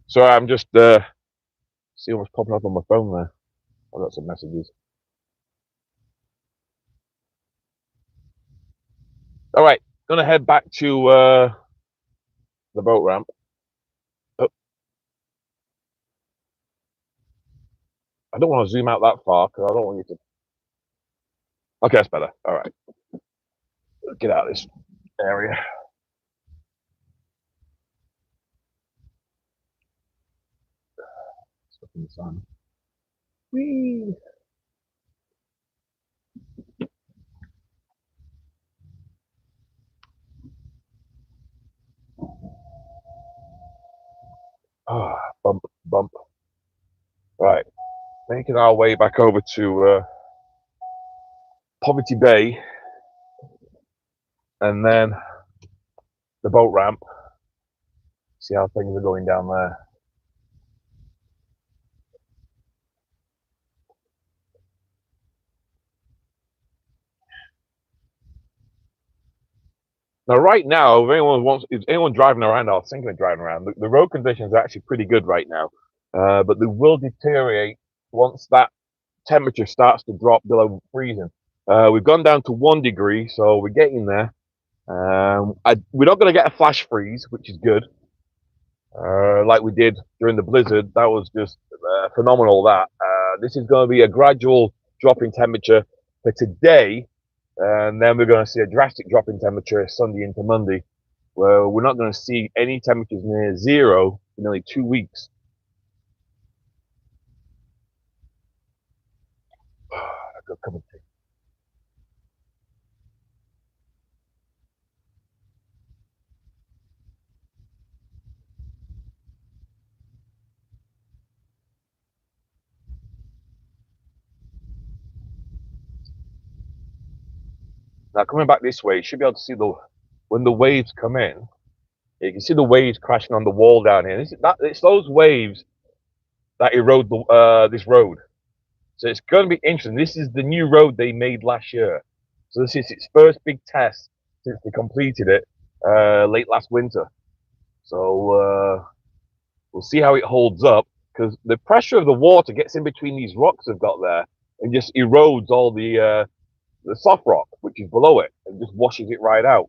Sorry, I'm just seeing what's popping up on my phone there. I got some messages. All right, gonna head back to the boat ramp. Oh, I don't want to zoom out that far because I don't want you to. Okay, that's better. All right, get out of this area. Stuck in the sun. Whee! Ah, bump, bump. Right, making our way back over to Poverty Bay, and then the boat ramp. See how things are going down there. Now, right now, if anyone driving around or thinking of driving around, the road conditions are actually pretty good right now, but they will deteriorate once that temperature starts to drop below freezing. We've gone down to 1 degree, so we're getting there. We're not going to get a flash freeze, which is good, like we did during the blizzard. That was just phenomenal. This is going to be a gradual drop in temperature for today, and then we're going to see a drastic drop in temperature Sunday into Monday, where we're not going to see any temperatures near zero for nearly 2 weeks. A good cup of tea. Now coming back this way, you should be able to see when the waves come in. You can see the waves crashing on the wall down here. It's those waves that erode this road. So it's going to be interesting. This is the new road they made last year. So this is its first big test since they completed it late last winter. So we'll see how it holds up, because the pressure of the water gets in between these rocks they've got there and just erodes all the soft rock, which is below it, and just washes it right out.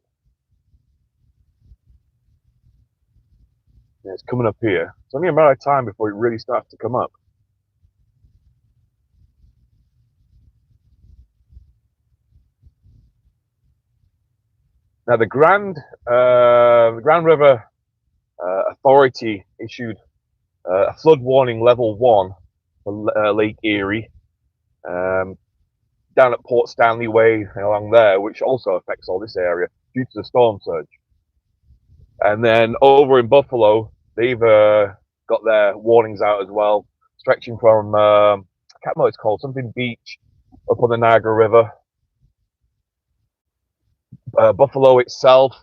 And it's coming up here. It's only a matter of time before it really starts to come up. Now the Grand River Authority issued a flood warning level 1 for Lake Erie, down at Port Stanley Way along there, which also affects all this area due to the storm surge. And then over in Buffalo, they've got their warnings out as well, stretching from I can't remember what it's called, something beach up on the Niagara River. Buffalo itself,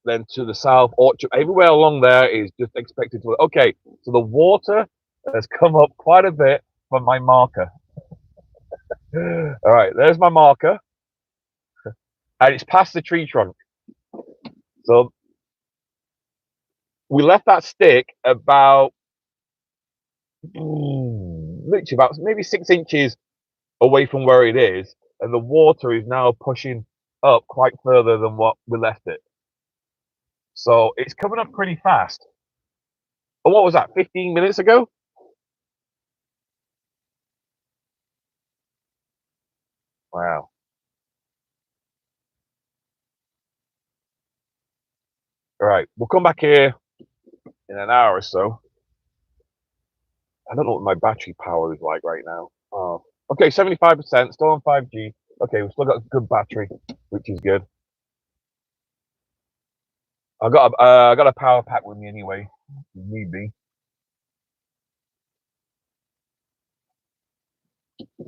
then to the south, Orchard, everywhere along there is just expected to. Okay, so the water has come up quite a bit from my marker. All right, there's my marker, and it's past the tree trunk. So we left that stick about, literally about maybe 6 inches away from where it is, and the water is now pushing up quite further than what we left it. So it's coming up pretty fast. And what was that, 15 minutes ago? Wow. All right, we'll come back here in an hour or so. I don't know what my battery power is like right now. Oh, okay, 75%, still on 5G. Okay, we've still got a good battery, which is good. I got a power pack with me anyway, if need be.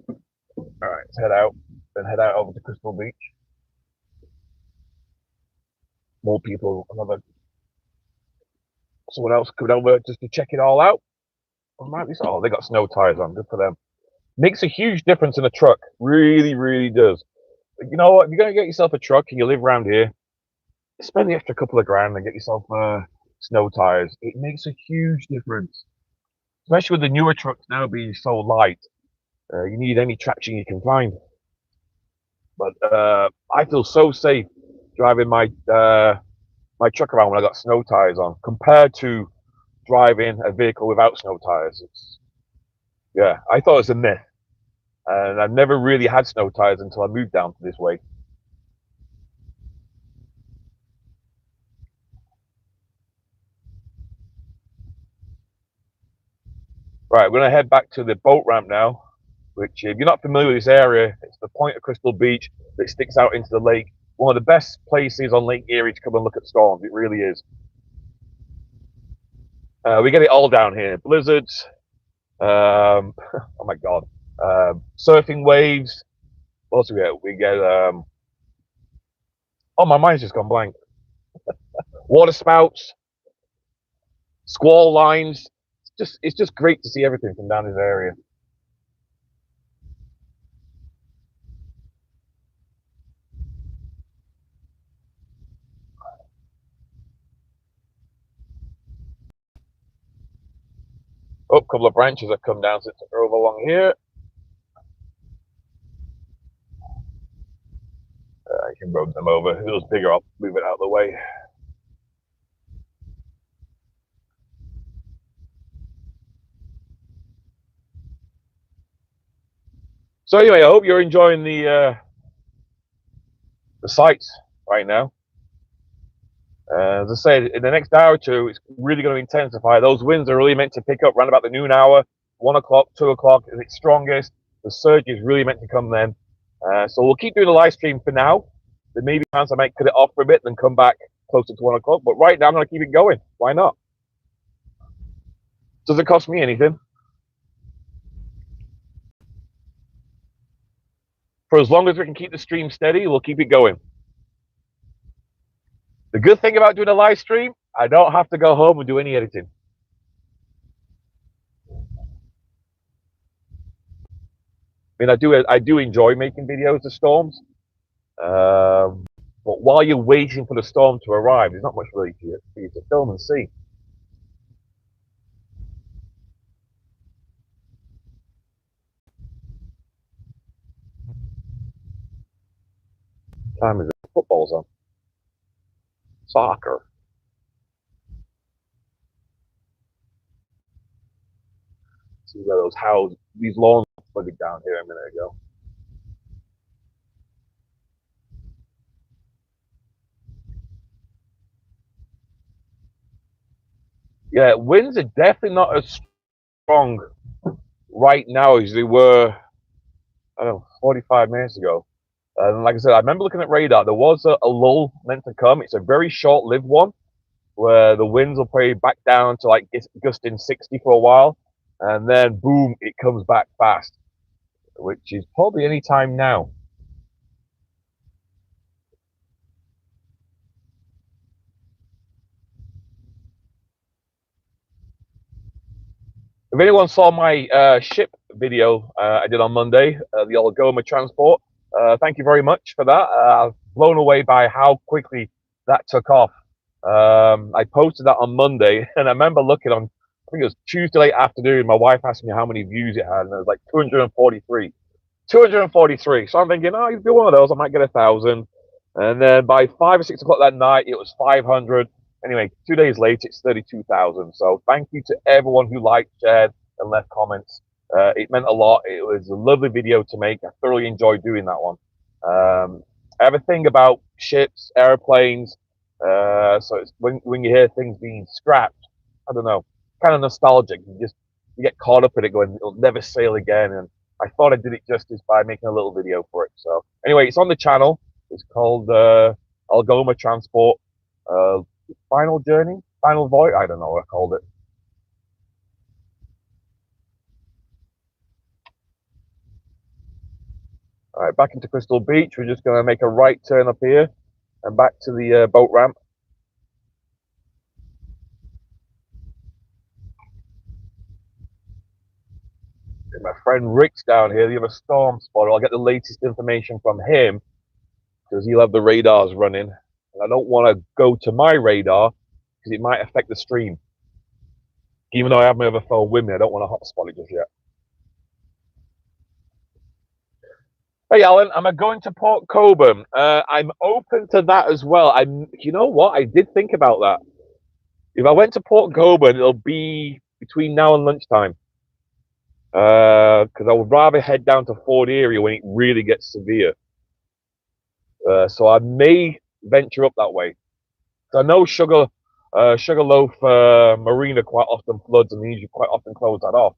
All right, let's head out. Then head out over to Crystal Beach. More people, someone else coming over just to check it all out. Oh, they got snow tires on. Good for them. Makes a huge difference in a truck. Really, really does. You know what? If you're gonna get yourself a truck and you live around here, spend the extra couple of grand and get yourself snow tires. It makes a huge difference, especially with the newer trucks now being so light. You need any traction you can find. But I feel so safe driving my truck around when I got snow tires on, compared to driving a vehicle without snow tires. Yeah, I thought it was a myth, and I've never really had snow tires until I moved down to this way. Right, we're gonna head back to the boat ramp now, which, if you're not familiar with this area, it's the point of Crystal Beach that sticks out into the lake. One of the best places on Lake Erie to come and look at storms. It really is. We get it all down here. Blizzards, oh my God, surfing waves. What else do we get? We get, oh, my mind's just gone blank. Water spouts, squall lines. It's just great to see everything from down this area. Oh, a couple of branches have come down since I drove along here. I can rope them over. If it was bigger, I'll move it out of the way. So anyway, I hope you're enjoying the sights right now. As I said, in the next hour or two, it's really going to intensify. Those winds are really meant to pick up around about the noon hour, 1 o'clock, 2 o'clock is its strongest. The surge is really meant to come then. So we'll keep doing the live stream for now. There may be times I might cut it off for a bit and then come back closer to 1 o'clock. But right now, I'm going to keep it going. Why not? Doesn't cost me anything. For as long as we can keep the stream steady, we'll keep it going. The good thing about doing a live stream, I don't have to go home and do any editing. I mean, I do enjoy making videos of storms, but while you're waiting for the storm to arrive, there's not much really for you to film and see. Time is it? Football's on. Soccer. See where those houses, these lawns flooded down here a minute ago. Yeah, winds are definitely not as strong right now as they were, I don't know, 45 minutes ago. And like I said, I remember looking at radar. There was a lull meant to come. It's a very short-lived one, where the winds will probably back down to like gusting 60 for a while, and then boom, it comes back fast, which is probably any time now. If anyone saw my ship video I did on Monday, the Algoma transport, thank you very much for that. I've blown away by how quickly that took off. I posted that on Monday, and I remember looking on, I think it was Tuesday late afternoon, my wife asked me how many views it had, and it was like 243. 243. So I'm thinking, oh, you do one of those, I might get 1,000. And then by 5 or 6 o'clock that night, it was 500. Anyway, 2 days later, it's 32,000. So thank you to everyone who liked, shared, and left comments. It meant a lot. It was a lovely video to make. I thoroughly enjoyed doing that one. I have a thing about ships, airplanes. So it's when you hear things being scrapped, I don't know, kind of nostalgic. You get caught up in it, going, it'll never sail again. And I thought I did it justice by making a little video for it. So anyway, it's on the channel. It's called Algoma Transport Final Journey, Final Voyage. I don't know what I called it. All right, back into Crystal Beach. We're just going to make a right turn up here and back to the boat ramp. My friend Rick's down here, the other storm spotter. I'll get the latest information from him because he'll have the radars running. And I don't want to go to my radar because it might affect the stream. Even though I have my other phone with me, I don't want to hotspot it just yet. Hey, Alan, am I going to Port Coburn? I'm open to that as well. You know what? I did think about that. If I went to Port Coburn, it'll be between now and lunchtime. Because I would rather head down to Ford area when it really gets severe. So I may venture up that way. So I know Sugarloaf Marina quite often floods, and they usually quite often close that off.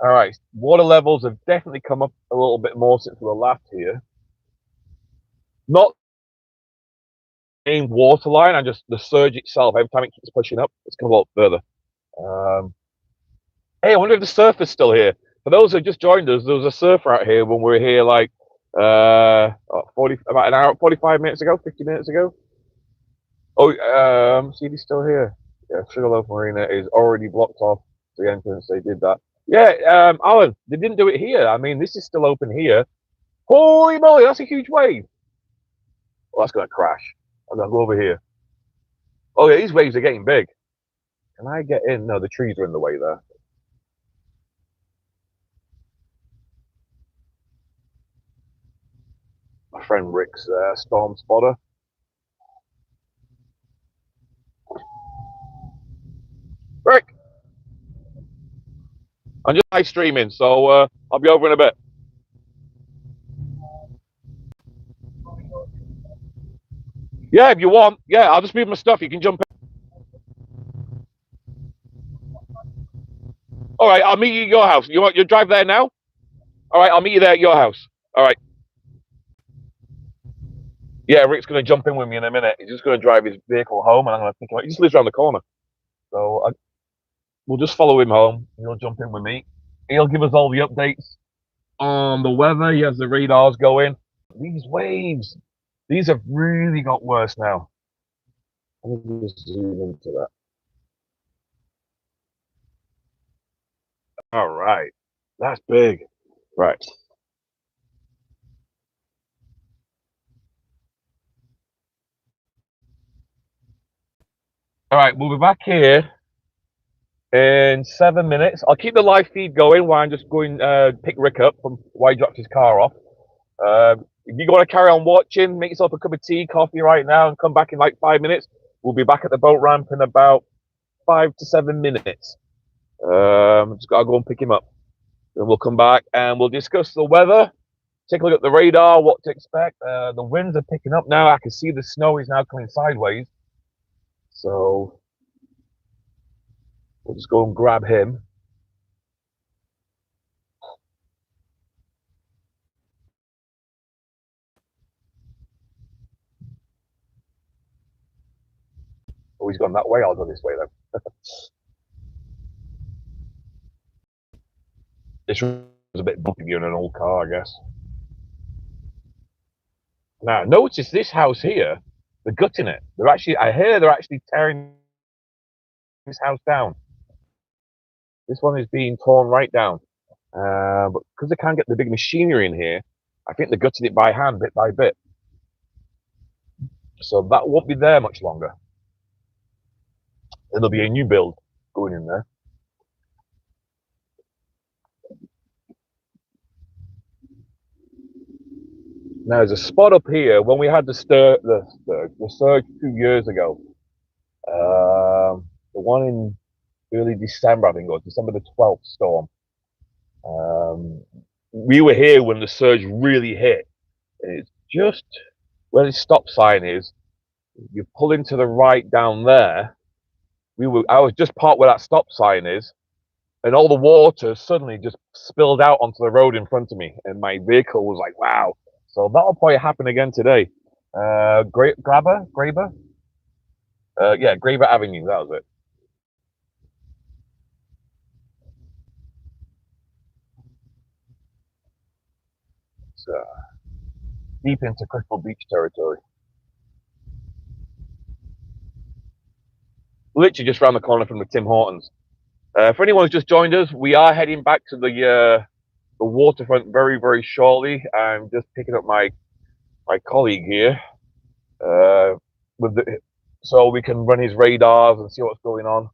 All right, water levels have definitely come up a little bit more since we were last here. Not the main water line, and just the surge itself. Every time it keeps pushing up, it's come a lot further. Hey, I wonder if the surfer's still here. For those who just joined us, there was a surfer out here when we were here, like about an hour, 45 minutes ago, 50 minutes ago. Oh, see if he's still here. Yeah, Sugarloaf Marina is already blocked off the entrance. They did that. Yeah, Alan, they didn't do it here. I mean, this is still open here. Holy moly, that's a huge wave. Well, that's going to crash. I'm going to go over here. Oh, yeah, these waves are getting big. Can I get in? No, the trees are in the way there. My friend Rick's storm spotter. Rick! I'm just live streaming, so I'll be over in a bit. Yeah, if you want. Yeah, I'll just move my stuff. You can jump in. All right, I'll meet you at your house. You drive there now? All right, I'll meet you there at your house. All right. Yeah, Rick's going to jump in with me in a minute. He's just going to drive his vehicle home, and I'm going to pick him up. He just lives around the corner. So we'll just follow him home. He'll jump in with me. He'll give us all the updates on the weather. He has the radars going. These waves, these have really got worse now. Let me just zoom into that. All right, that's big. Right. All right, we'll be back here in 7 minutes. I'll keep the live feed going while I'm just going pick Rick up from why he dropped his car off. If you want to carry on watching, make yourself a cup of tea, coffee right now, and come back in like 5 minutes. We'll be back at the boat ramp in about 5 to 7 minutes. Just gotta go and pick him up. Then we'll come back and we'll discuss the weather. Take a look at the radar, what to expect. The winds are picking up now. I can see the snow is now coming sideways. So we'll just go and grab him. Oh, he's gone that way. I'll go this way then. This was a bit bumpy in an old car, I guess. Now, notice this house here. They're gutting it. I hear they're actually tearing this house down. This one is being torn right down. But because they can't get the big machinery in here, I think they're gutting it by hand, bit by bit. So that won't be there much longer. There'll be a new build going in there. Now, there's a spot up here when we had the surge 2 years ago. The one in early December, I think it was December the 12th storm. We were here when the surge really hit. It's just where the stop sign is. You pull into the right down there. I was just parked where that stop sign is, and all the water suddenly just spilled out onto the road in front of me, and my vehicle was like, wow. So that'll probably happen again today. Graber? Yeah, Graber Avenue, that was it. So, deep into Crystal Beach territory. Literally just around the corner from the Tim Hortons. For anyone who's just joined us, we are heading back to the waterfront very, very shortly. I'm just picking up my colleague here, so we can run his radars and see what's going on.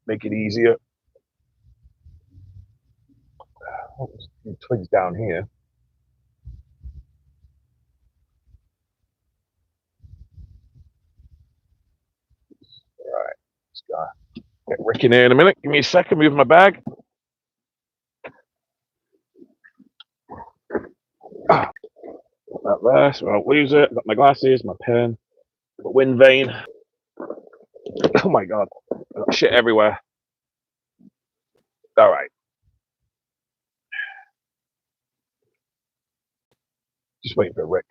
Make it easier. Oh, there's twigs down here. All right, let's go. Get Rick in here in a minute. Give me a second. Move my bag. That there, so I don't lose it. Got my glasses, my pen, my wind vane. Oh my god, I've got shit everywhere. All right. Just waiting for Rick.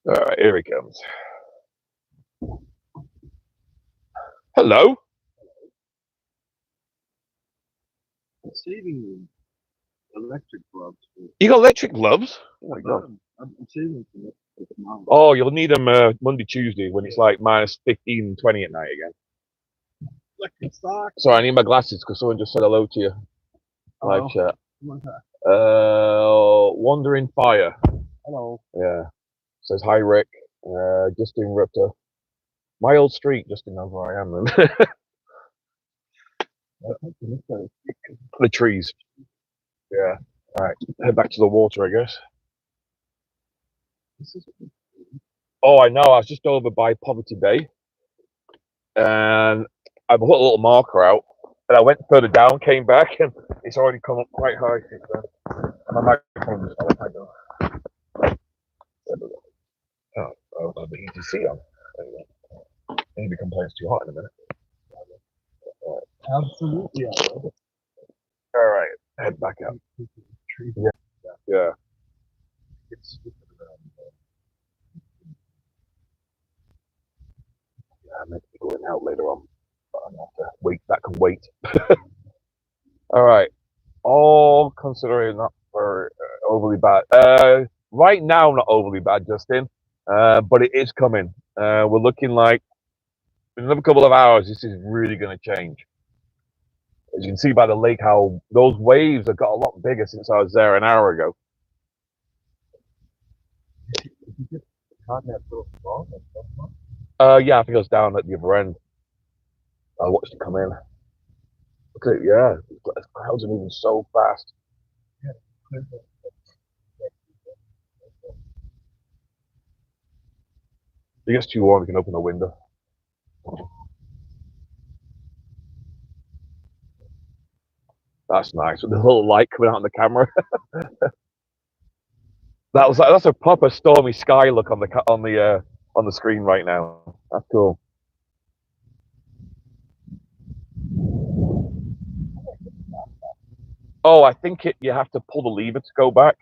All right, here he comes. Hello.
I'm saving them electric gloves.
You got electric gloves? Oh my god.
I'm saving them for tomorrow.
Oh, you'll need them Monday, Tuesday when it's like minus 15, 20 at night again.
Electric socks.
Sorry, I need my glasses because someone just said hello to you. Live chat. Wandering Fire.
Hello.
Yeah. Says hi, Rick. Justin Ripter. My old street. Justin knows where I am then. The trees. Yeah. All right. Head back to the water, I guess. Oh, I know. I was just over by Poverty Bay, and I put a little marker out, and I went further down, came back, and it's already come up quite high. My microphone just fell off. Oh, put the ETC on. Maybe complaints too hot in a minute.
Absolutely.
All right, head back up. Yeah. Yeah. Yeah, maybe going out later on. But I'm gonna have to wait. That can wait. All right. All considering not for overly bad. Right now, not overly bad, Justin. But it is coming. We're looking like in another couple of hours, this is really going to change. As you can see by the lake, how those waves have got a lot bigger since I was there an hour ago. Yeah, I think I was down at the other end. I watched it come in. Look at it, yeah. The clouds are moving so fast. If it gets too warm, you can open the window. That's nice. With the little light coming out on the camera. That's a proper stormy sky look on the screen right now. That's cool. Oh, I think you have to pull the lever to go back.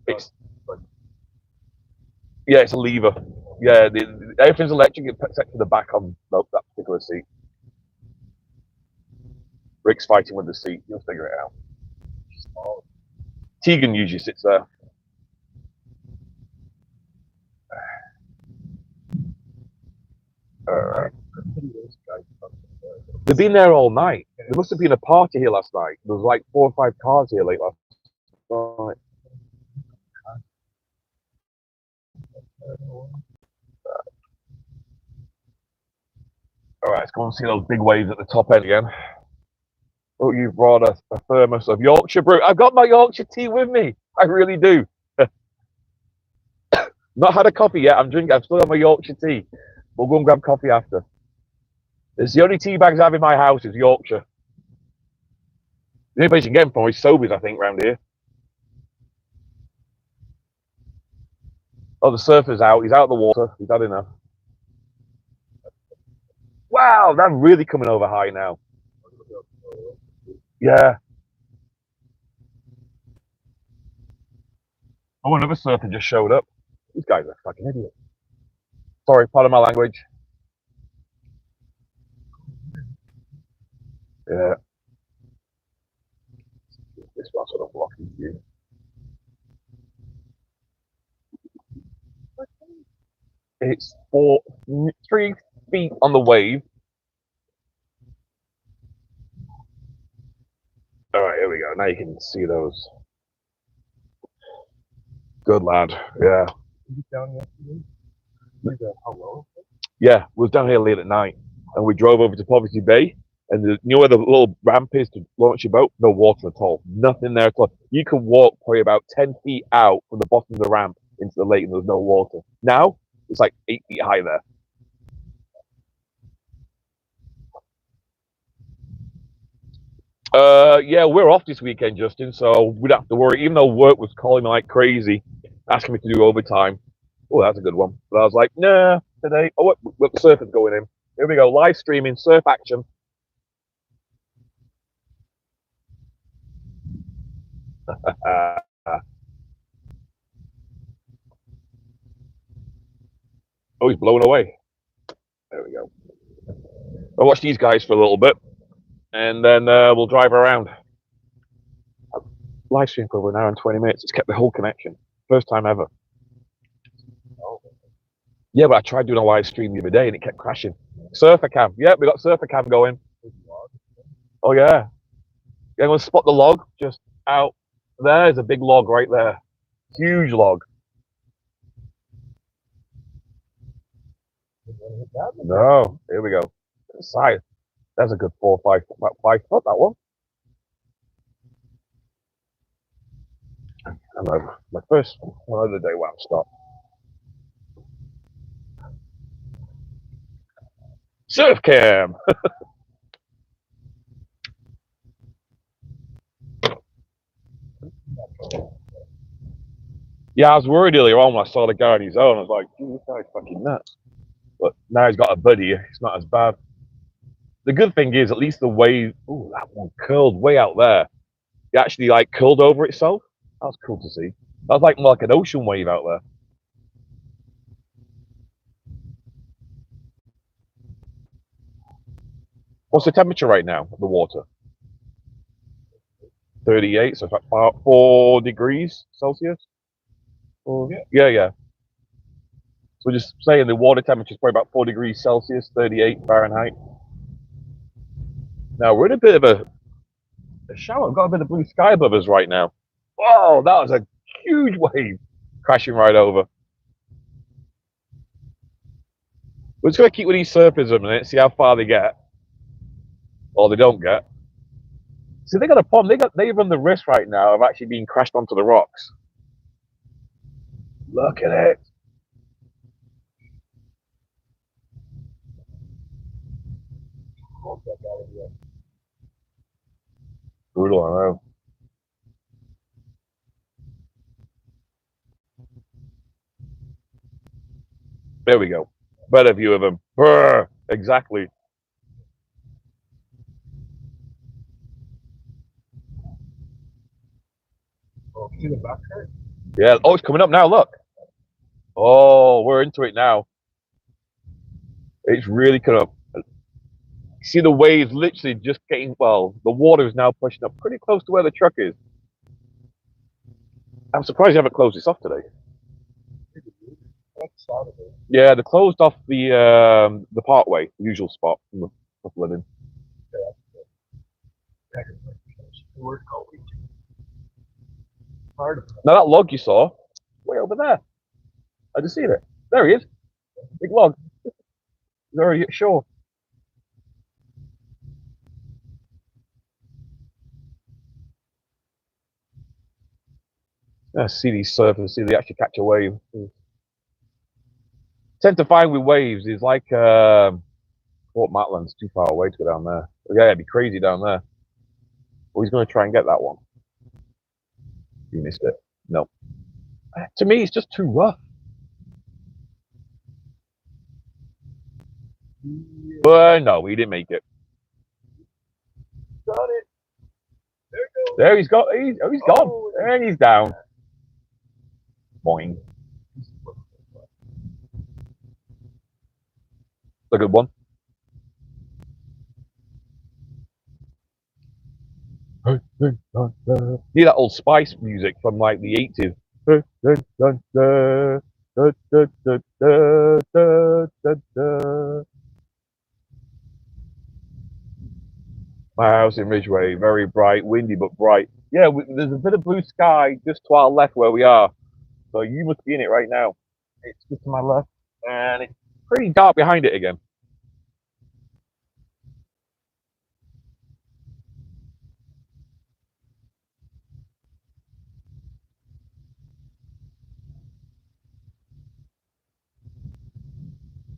It's yeah, it's a lever. Yeah, everything's electric except for the back on that particular seat. Rick's fighting with the seat. You'll figure it out. Tegan usually sits there. They've been there all night. There must have been a party here last night. There was like 4 or 5 cars here late last night. All right, let's go and see those big waves at the top end again. Oh, you've brought a thermos of Yorkshire brew. I've got my Yorkshire tea with me. I really do. Not had a coffee yet. I'm still on my Yorkshire tea. We'll go and grab coffee after. It's the only tea bags I have in my house is Yorkshire. The only place you can get them from is Sobeys, I think, around here. Oh, the surfer's out. He's out of the water. He's had enough. Wow, that's really coming over high now. Yeah. Oh, another surfer just showed up. These guys are fucking idiots. Sorry, pardon my language. Yeah. This one's sort of blocking view. It's 3 feet on the wave. All right, here we go. Now you can see those. Good lad. Yeah. Yeah, we was down here late at night, and we drove over to Poverty Bay, and you know where the little ramp is to launch your boat? No water at all. Nothing there at all. You can walk probably about 10 feet out from the bottom of the ramp into the lake, and there's no water. Now it's like 8 feet high there. Yeah, we're off this weekend, Justin, so we don't have to worry. Even though work was calling me like crazy, asking me to do overtime. Oh, that's a good one. But I was like, nah, today. Oh, what the surfer's going in. Here we go, live streaming, surf action. Oh, he's blown away. There we go. I'll watch these guys for a little bit, and then we'll drive around. Live stream for over an hour and 20 minutes. It's kept the whole connection. First time ever. Yeah, but I tried doing a live stream the other day and it kept crashing. Surfer cam. Yeah, we got surfer cam going. Oh, yeah. Yeah, I'm going to spot the log just out. There's a big log right there. Huge log. No, here we go. Side. That's a good 4 or 5, about 5 foot, that one. I know. My first one of the day, wow, stop. Surf cam. Yeah, I was worried earlier on when I saw the guy on his own. I was like, this guy's fucking nuts. But now he's got a buddy. It's not as bad. The good thing is, at least the wave. Oh, that one curled way out there. It actually like curled over itself. That was cool to see. That was like more like an ocean wave out there. What's the temperature right now of the water? 38, so it's like 4 degrees Celsius. Oh, yeah. So we're just saying the water temperature is probably about 4 degrees Celsius, 38 Fahrenheit. Now we're in a bit of a shower. We've got a bit of blue sky above us right now. Whoa, that was a huge wave crashing right over. We're just going to keep with these surfers a minute, see how far they get. Or they don't get. See, they got a problem. They run the risk right now of actually being crashed onto the rocks. Look at it. Brutal, I know. There we go. Better view of them. Brr, exactly.
Oh, see the back there?
Yeah. Oh, it's coming up now. Look. Oh, we're into it now. It's really coming up. See the waves literally just getting, well, the water is now pushing up pretty close to where the truck is. I'm surprised you haven't closed this off today. Yeah, they closed off the parkway, the usual spot from the living. Now that log you saw, way over there. I just seen it. There he is. Big log. He's already at shore. I see these surfers, see they actually catch a wave. Tend to find with waves is like Fort Matland's too far away to go down there. Yeah, it'd be crazy down there. Well, he's going to try and get that one. You missed it. No. To me, it's just too rough. But no, he didn't make it.
Got it.
There he's got. He's gone. And he's down. Boing. A good one. Need that old Spice music from like the 80s. My house in Ridgeway, very bright, windy but bright. Yeah, there's a bit of blue sky just to our left where we are. So you must be in it right now. It's just to my left, and it's pretty dark behind it again.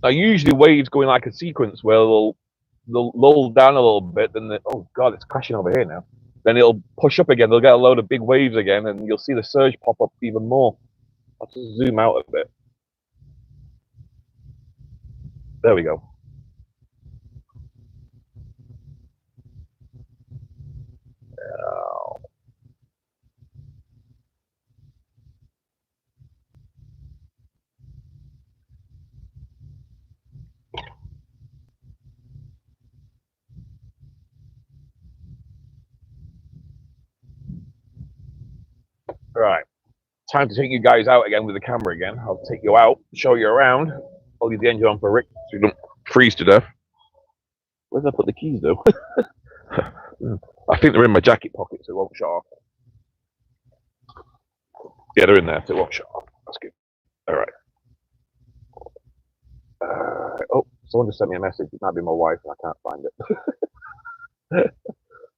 Now, usually waves go in like a sequence where they'll lull down a little bit, then oh god, it's crashing over here now. Then it'll push up again. They'll get a load of big waves again, and you'll see the surge pop up even more. I'll just zoom out a bit. There we go. All right, time to take you guys out again with the camera again. I'll take you out, show you around. I'll leave the engine on for Rick so you don't freeze to death. Where did I put the keys though? I think they're in my jacket pocket, so it won't shut off. Yeah, they're in there, so it won't shut off. That's good. All right. Oh, someone just sent me a message. It might be my wife, and I can't find it.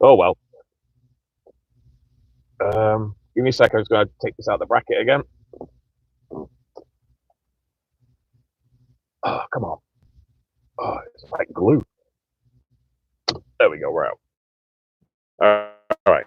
Oh well. Give me a second. I'm just going to take this out of the bracket again. Oh, come on. Oh, it's like glue. There we go. We're out. All right.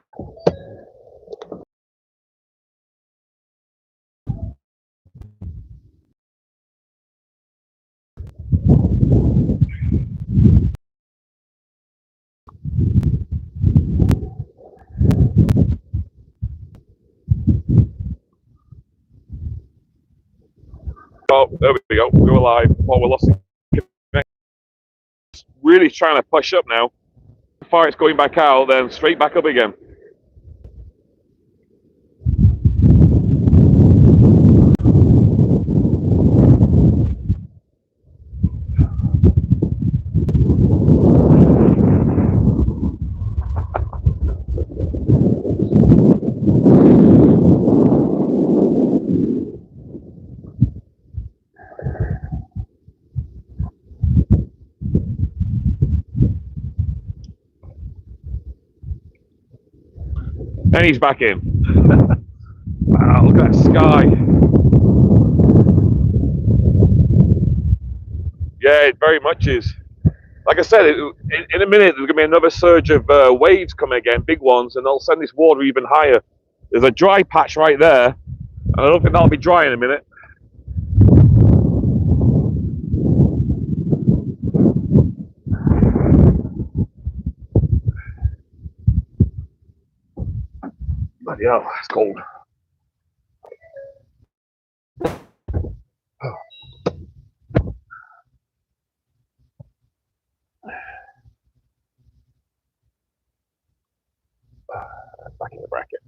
Oh, there we go. We're alive. Oh, we're lost. Really trying to push up now. As far as going back out, then straight back up again. And he's back in. Wow, look at that sky. Yeah, it very much is. Like I said, in a minute there's going to be another surge of waves coming again, big ones, and they'll send this water even higher. There's a dry patch right there, and I don't think that'll be dry in a minute. Bloody hell, it's cold. Back in the bracket.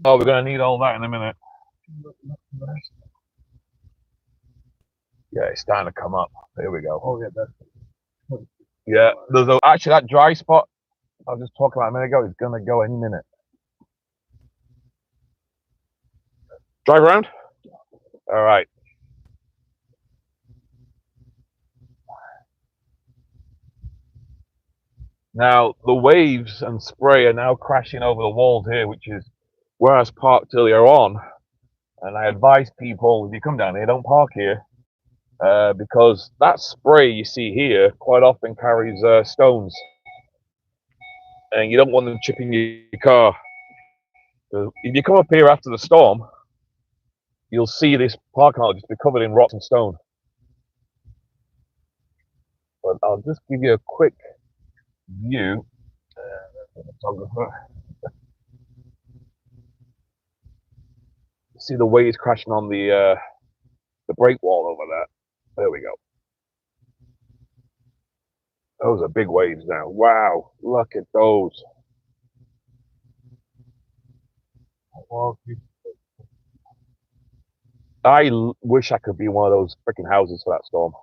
Oh, we're going to need all that in a minute. Yeah, it's starting to come up. Here we go.
Oh, yeah, that's...
Yeah, there's actually that dry spot I was just talking about a minute ago is going to go any minute. Drive around? All right. Now, the waves and spray are now crashing over the walls here, which is where I was parked earlier on. And I advise people, if you come down here, don't park here. Because that spray you see here quite often carries stones. And you don't want them chipping your car. If you come up here after the storm, you'll see this parking lot just be covered in rocks and stone. But I'll just give you a quick view. Photographer. See the waves crashing on the break wall over there. There we go. Those are big waves now. Wow, look at those. I wish I could be one of those freaking houses for that storm.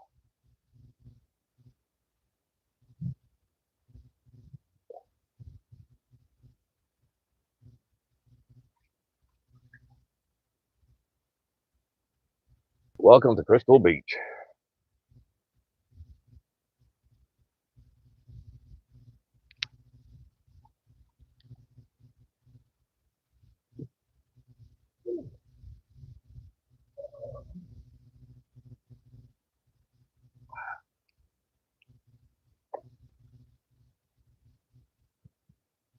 Welcome to Crystal Beach.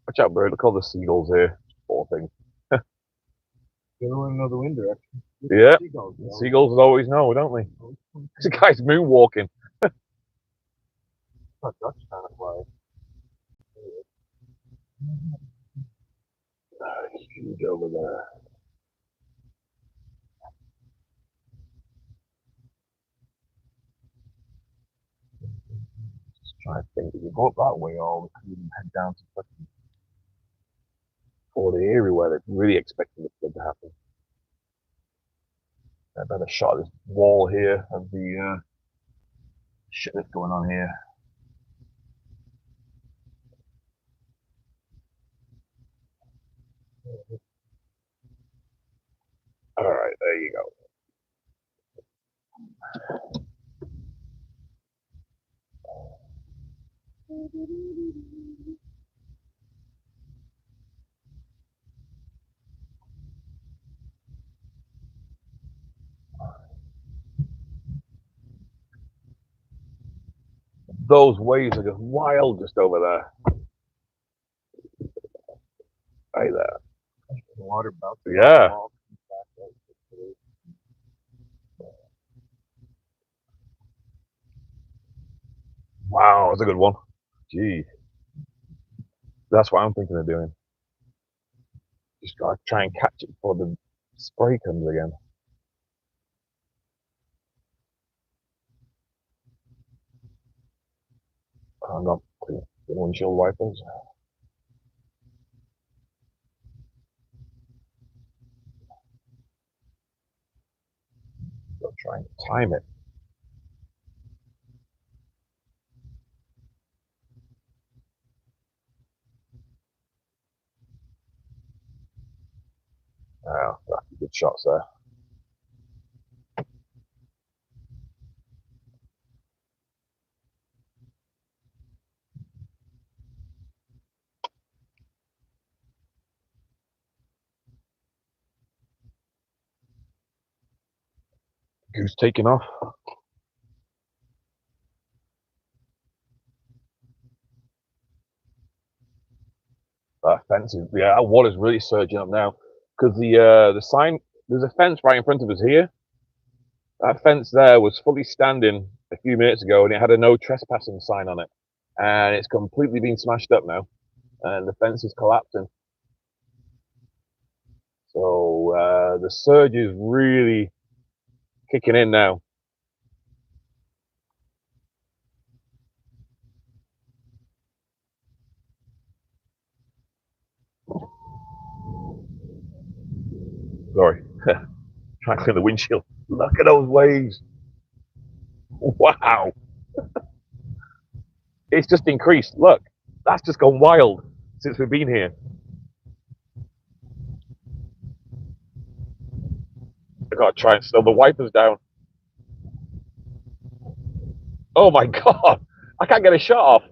Watch out, bird. Look at all the seagulls here. Poor thing.
They don't know the wind direction.
Yeah, seagulls always know, don't they? This guy's moonwalking.
That's kind of fly.
Huge over there. Just trying to think. If you go up that way, or we could even head down to fucking for the area where they're really expecting the flood to happen. A better shot of this wall here of the shit that's going on here. All right, there you go. Those waves are just wild just over there. Right there.
The water bouncing.
Yeah. Oh, it's a good one. Gee, that's what I'm thinking of doing. Just gotta try and catch it before the spray comes again. Hang on, the windshield wipers. Gotta try and time it. Oh, that's good shots there. Goose taking off. That fence is, yeah, that water's really surging up now because the sign, there's a fence right in front of us here. That fence there was fully standing a few minutes ago and it had a no trespassing sign on it, and it's completely been smashed up now, and the fence is collapsing. So the surge is really kicking in now. Sorry, trying to clean the windshield. Look at those waves. Wow, it's just increased. Look, that's just gone wild since we've been here. I gotta try and slow the wipers down. Oh my god, I can't get a shot off.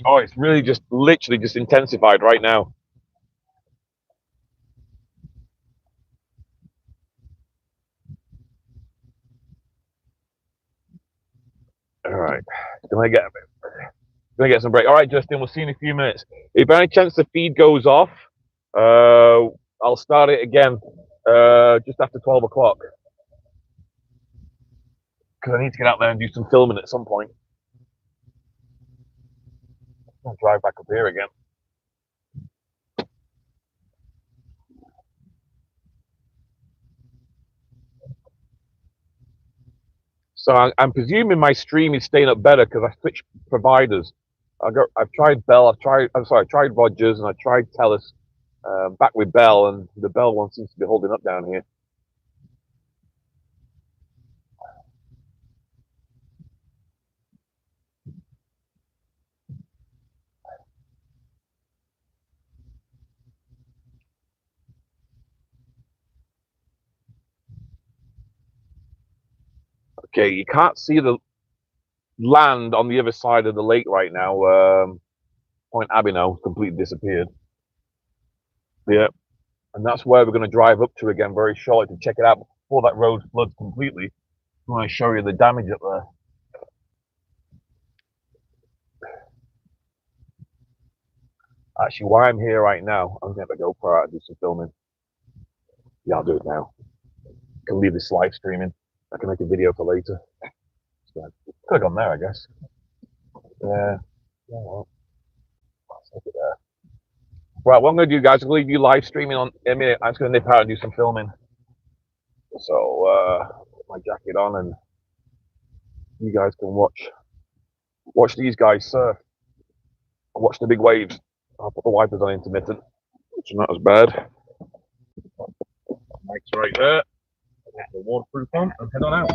Oh, it's really just literally just intensified right now. All right, gonna get some break. All right, Justin, we'll see you in a few minutes. If by any chance the feed goes off, I'll start it again just after 12 o'clock because I need to get out there and do some filming at some point. I'll drive back up here again. So I'm presuming my stream is staying up better because I switched providers. I've tried Bell, I tried Rogers, and I tried Telus. Back with Bell, and the Bell one seems to be holding up down here. Okay, you can't see the land on the other side of the lake right now. Point Abino completely disappeared. Yeah, and that's where we're going to drive up to again very shortly to check it out before that road floods completely. I want to show you the damage up there. Actually, while I'm here right now, I'm going to have a GoPro out and do some filming. Yeah, I'll do it now. I can leave this live streaming. I can make a video for later. So, could have gone there, I guess. Yeah. Well, let's take it there. Right, what I'm going to do, guys, I'll leave you live streaming on in a minute. I'm just going to nip out and do some filming. So, put my jacket on and you guys can watch these guys surf. Watch the big waves. I'll put the wipers on intermittent, which is not as bad. Mike's right there. Get the waterproof on and head on out.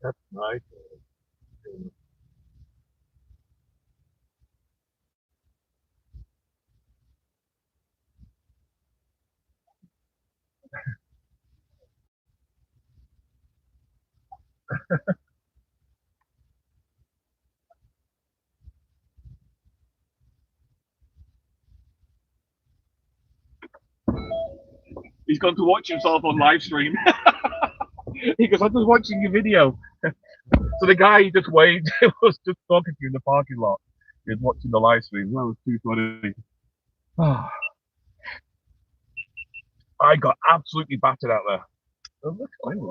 That's nice.
He's gone to watch himself on live stream. He goes, I'm just watching your video. So the guy he just waved, was just talking to you in the parking lot. He was watching the live stream. That was too funny. I got absolutely battered out there.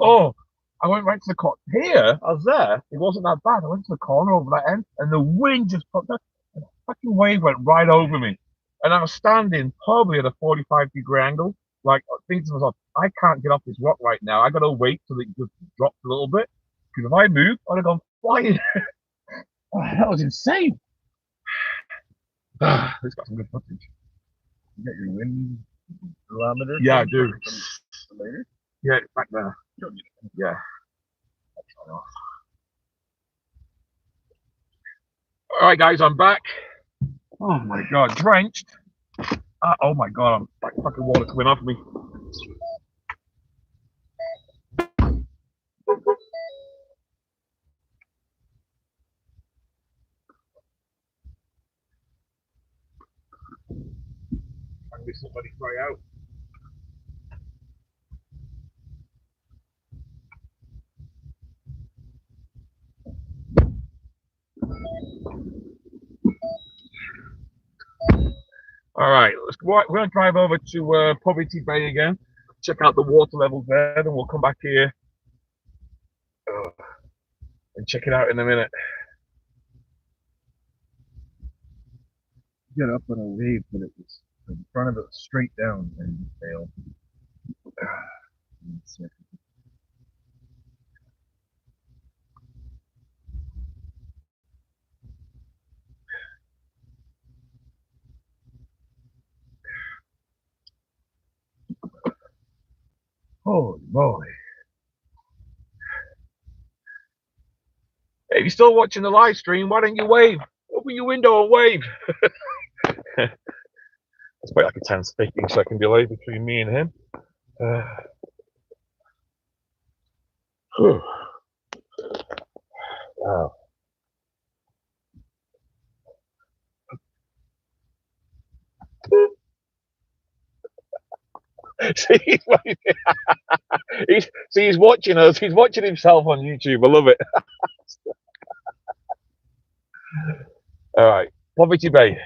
Oh, I went right to the corner. Here, I was there. It wasn't that bad. I went to the corner over that end, and the wind just popped up. And a fucking wave went right over me. And I was standing probably at a 45-degree angle, like thinking to myself, I can't get off this rock right now. I got to wait till it just drops a little bit. Because if I moved, I'd have gone flying. Oh, that was insane. It's got some good footage.
You got your wind barometer?
Yeah, I do.
Later?
Yeah, it's back there. Yeah. All right, guys, I'm back. Oh my god, drenched. Oh my god, I'm like fucking water coming off me. Can be somebody cry out. All right, we're going to drive over to Poverty Bay again, check out the water levels there, then we'll come back here and check it out in a minute.
Get up on a wave, but it was the front of it was straight down and you failed.
Holy moly. Hey, if you're still watching the live stream, why don't you wave? Open your window and wave. That's probably like a 10-15-second delay between me and him. Wow. He's watching us. He's watching himself on YouTube. I love it. All right, Poverty Bay.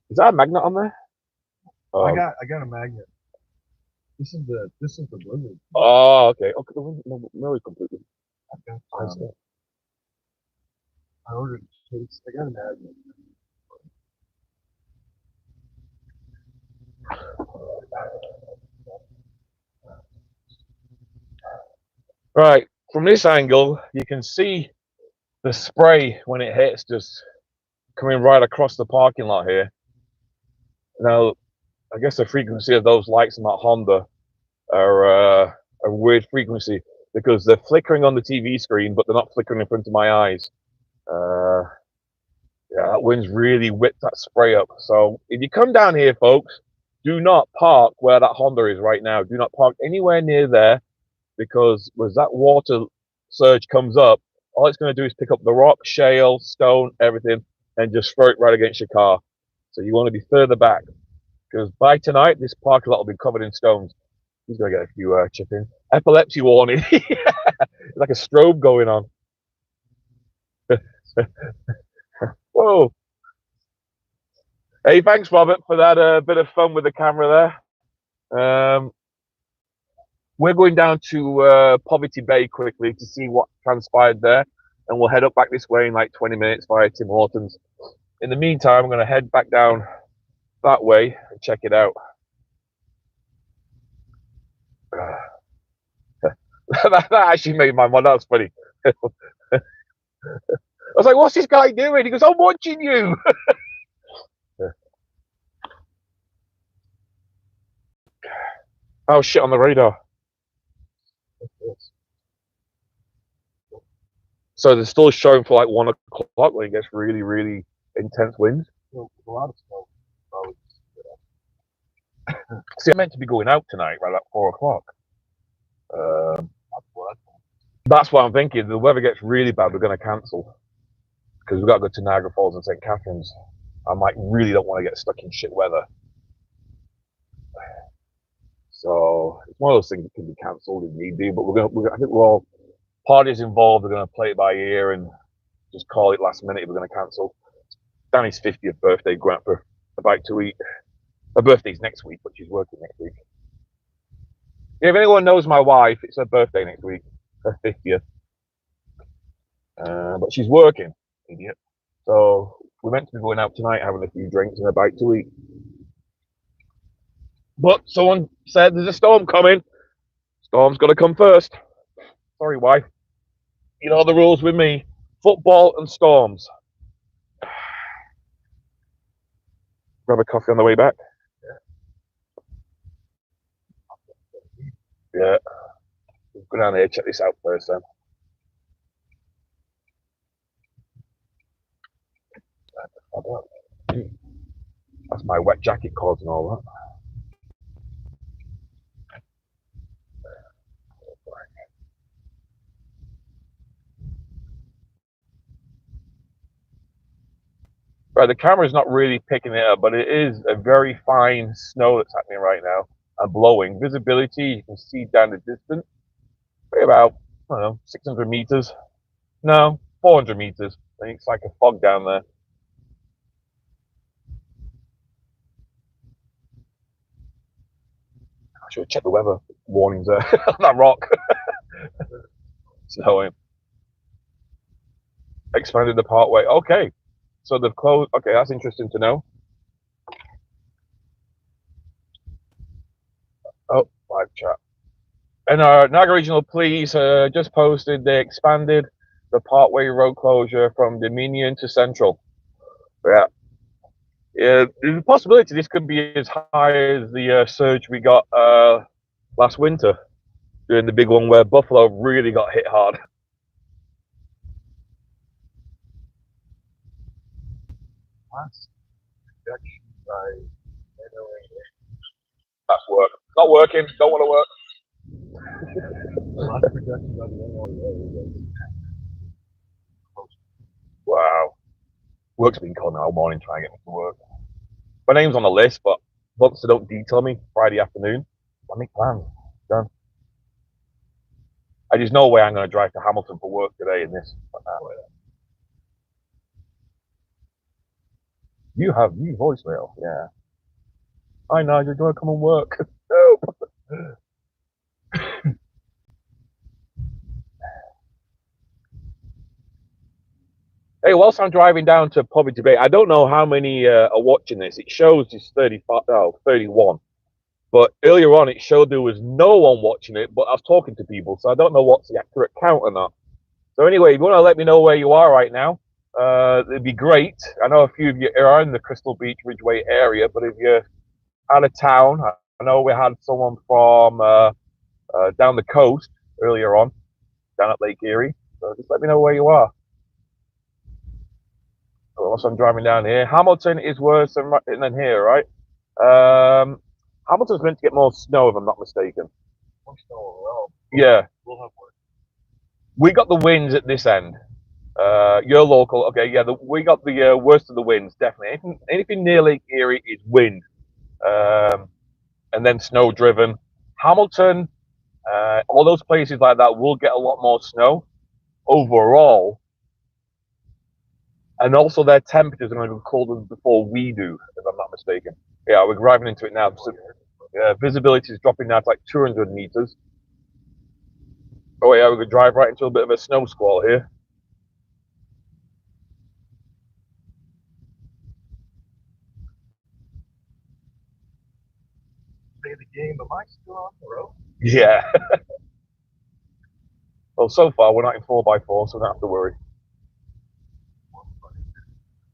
Is that a magnet on there?
I got a magnet. This is the blizzard.
Oh, okay. Okay, the window no, completely.
I ordered a case. I got a magnet.
Right, from this angle, you can see the spray when it hits just coming right across the parking lot here. Now, I guess the frequency of those lights on that Honda are a weird frequency because they're flickering on the TV screen, but they're not flickering in front of my eyes. Yeah, that wind's really whipped that spray up. So if you come down here, folks, do not park where that Honda is right now. Do not park anywhere near there because as that water surge comes up, all it's going to do is pick up the rock, shale, stone, everything, and just throw it right against your car. So you want to be further back because by tonight, this parking lot will be covered in stones. He's going to get a few chip in. Epilepsy warning. It's like a strobe going on. Whoa. Hey, thanks, Robert, for that bit of fun with the camera there. We're going down to Poverty Bay quickly to see what transpired there, and we'll head up back this way in like 20 minutes via Tim Hortons. In the meantime, I'm going to head back down that way and check it out. that actually made my mind. That's funny. I was like, what's this guy doing? He goes, I'm watching you. Oh, shit on the radar. So they're still showing for like 1 o'clock when it gets really, really intense winds.
A lot of snow.
See, I'm meant to be going out tonight, right at 4 o'clock. That's what I'm thinking. If the weather gets really bad, we're going to cancel because we've got to go to Niagara Falls and St. Catharines. I might really don't want to get stuck in shit weather. So it's one of those things that can be cancelled if need be. But I think we're all parties involved. We're going to play it by ear and just call it last minute if we're going to cancel. Danny's 50th birthday, going out for a bite to eat. Her birthday's next week, but she's working next week. Yeah, if anyone knows my wife, it's her birthday next week, her 50th. But she's working, idiot. So we're meant to be going out tonight, having a few drinks and a bite to eat. But someone said there's a storm coming. Storm's got to come first. Sorry, wife. You know the rules with me. Football and storms. Grab a coffee on the way back. Yeah. We'll go down here, check this out first then. That's my wet jacket causing all that. Right, the camera's not really picking it up, but it is a very fine snow that's happening right now and blowing. Visibility, you can see down the distance, probably about, I don't know, 600 meters. No, 400 meters. I think it's like a fog down there. I should check the weather warnings there on that rock. Snowing. Expanded the parkway. Okay. So they've closed. Okay, that's interesting to know. Oh, live chat. And our Niagara Regional Police just posted they expanded the Parkway road closure from Dominion to Central. Yeah. Yeah, there's a possibility this could be as high as the surge we got last winter during the big one where Buffalo really got hit hard. That's work. Not working. Don't want to work. Wow. Work's been calling me all morning trying to get me to work. My name's on the list, but once they don't detail me Friday afternoon, I make plans. Done. I just no way I'm going to drive to Hamilton for work today in this. You have new voicemail. Yeah. Hi, Nigel. Do I come and work? Nope. Hey, whilst I'm driving down to Poverty Bay, I don't know how many are watching this. It shows it's 31. But earlier on, it showed there was no one watching it, but I was talking to people, so I don't know what's the accurate count or not. So anyway, if you want to let me know where you are right now, it'd be great. I know a few of you are in the Crystal Beach, Ridgeway area, but if you're out of town, I know we had someone from down the coast earlier on, down at Lake Erie. So just let me know where you are. Unless I'm driving down here. Hamilton is worse than here, right? Hamilton's meant to get more snow, if I'm not mistaken.
More snow, well,
Yeah.
we'll have work.
We got the winds at this end. You're local. Okay, yeah, we got the worst of the winds, definitely. Anything near Lake Erie is wind. And then snow driven. Hamilton, all those places like that will get a lot more snow overall. And also their temperatures are going to be colder before we do, if I'm not mistaken. Yeah, we're driving into it now. So, visibility is dropping now to like 200 meters. Oh yeah, we could drive right into a bit of a snow squall here.
Play the game, am I still on the road?
Yeah. Well, so far we're not in 4x4, so we don't have to worry.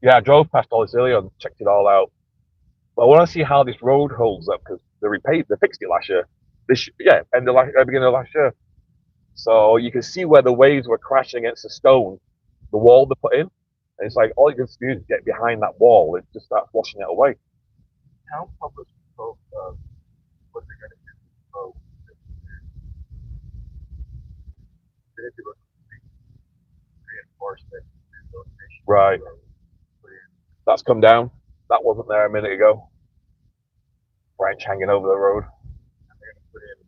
Yeah, I drove past all this earlier and checked it all out. But I want to see how this road holds up because they fixed it last year. Beginning of last year. So you can see where the waves were crashing against the stone, the wall they put in. And it's like all you can do is get behind that wall. It just starts washing it away.
How public spoke of what they're going to do? Oh, they did reinforcement.
Right. That's come down. That wasn't there a minute ago. Branch hanging over the road.
They're going to put in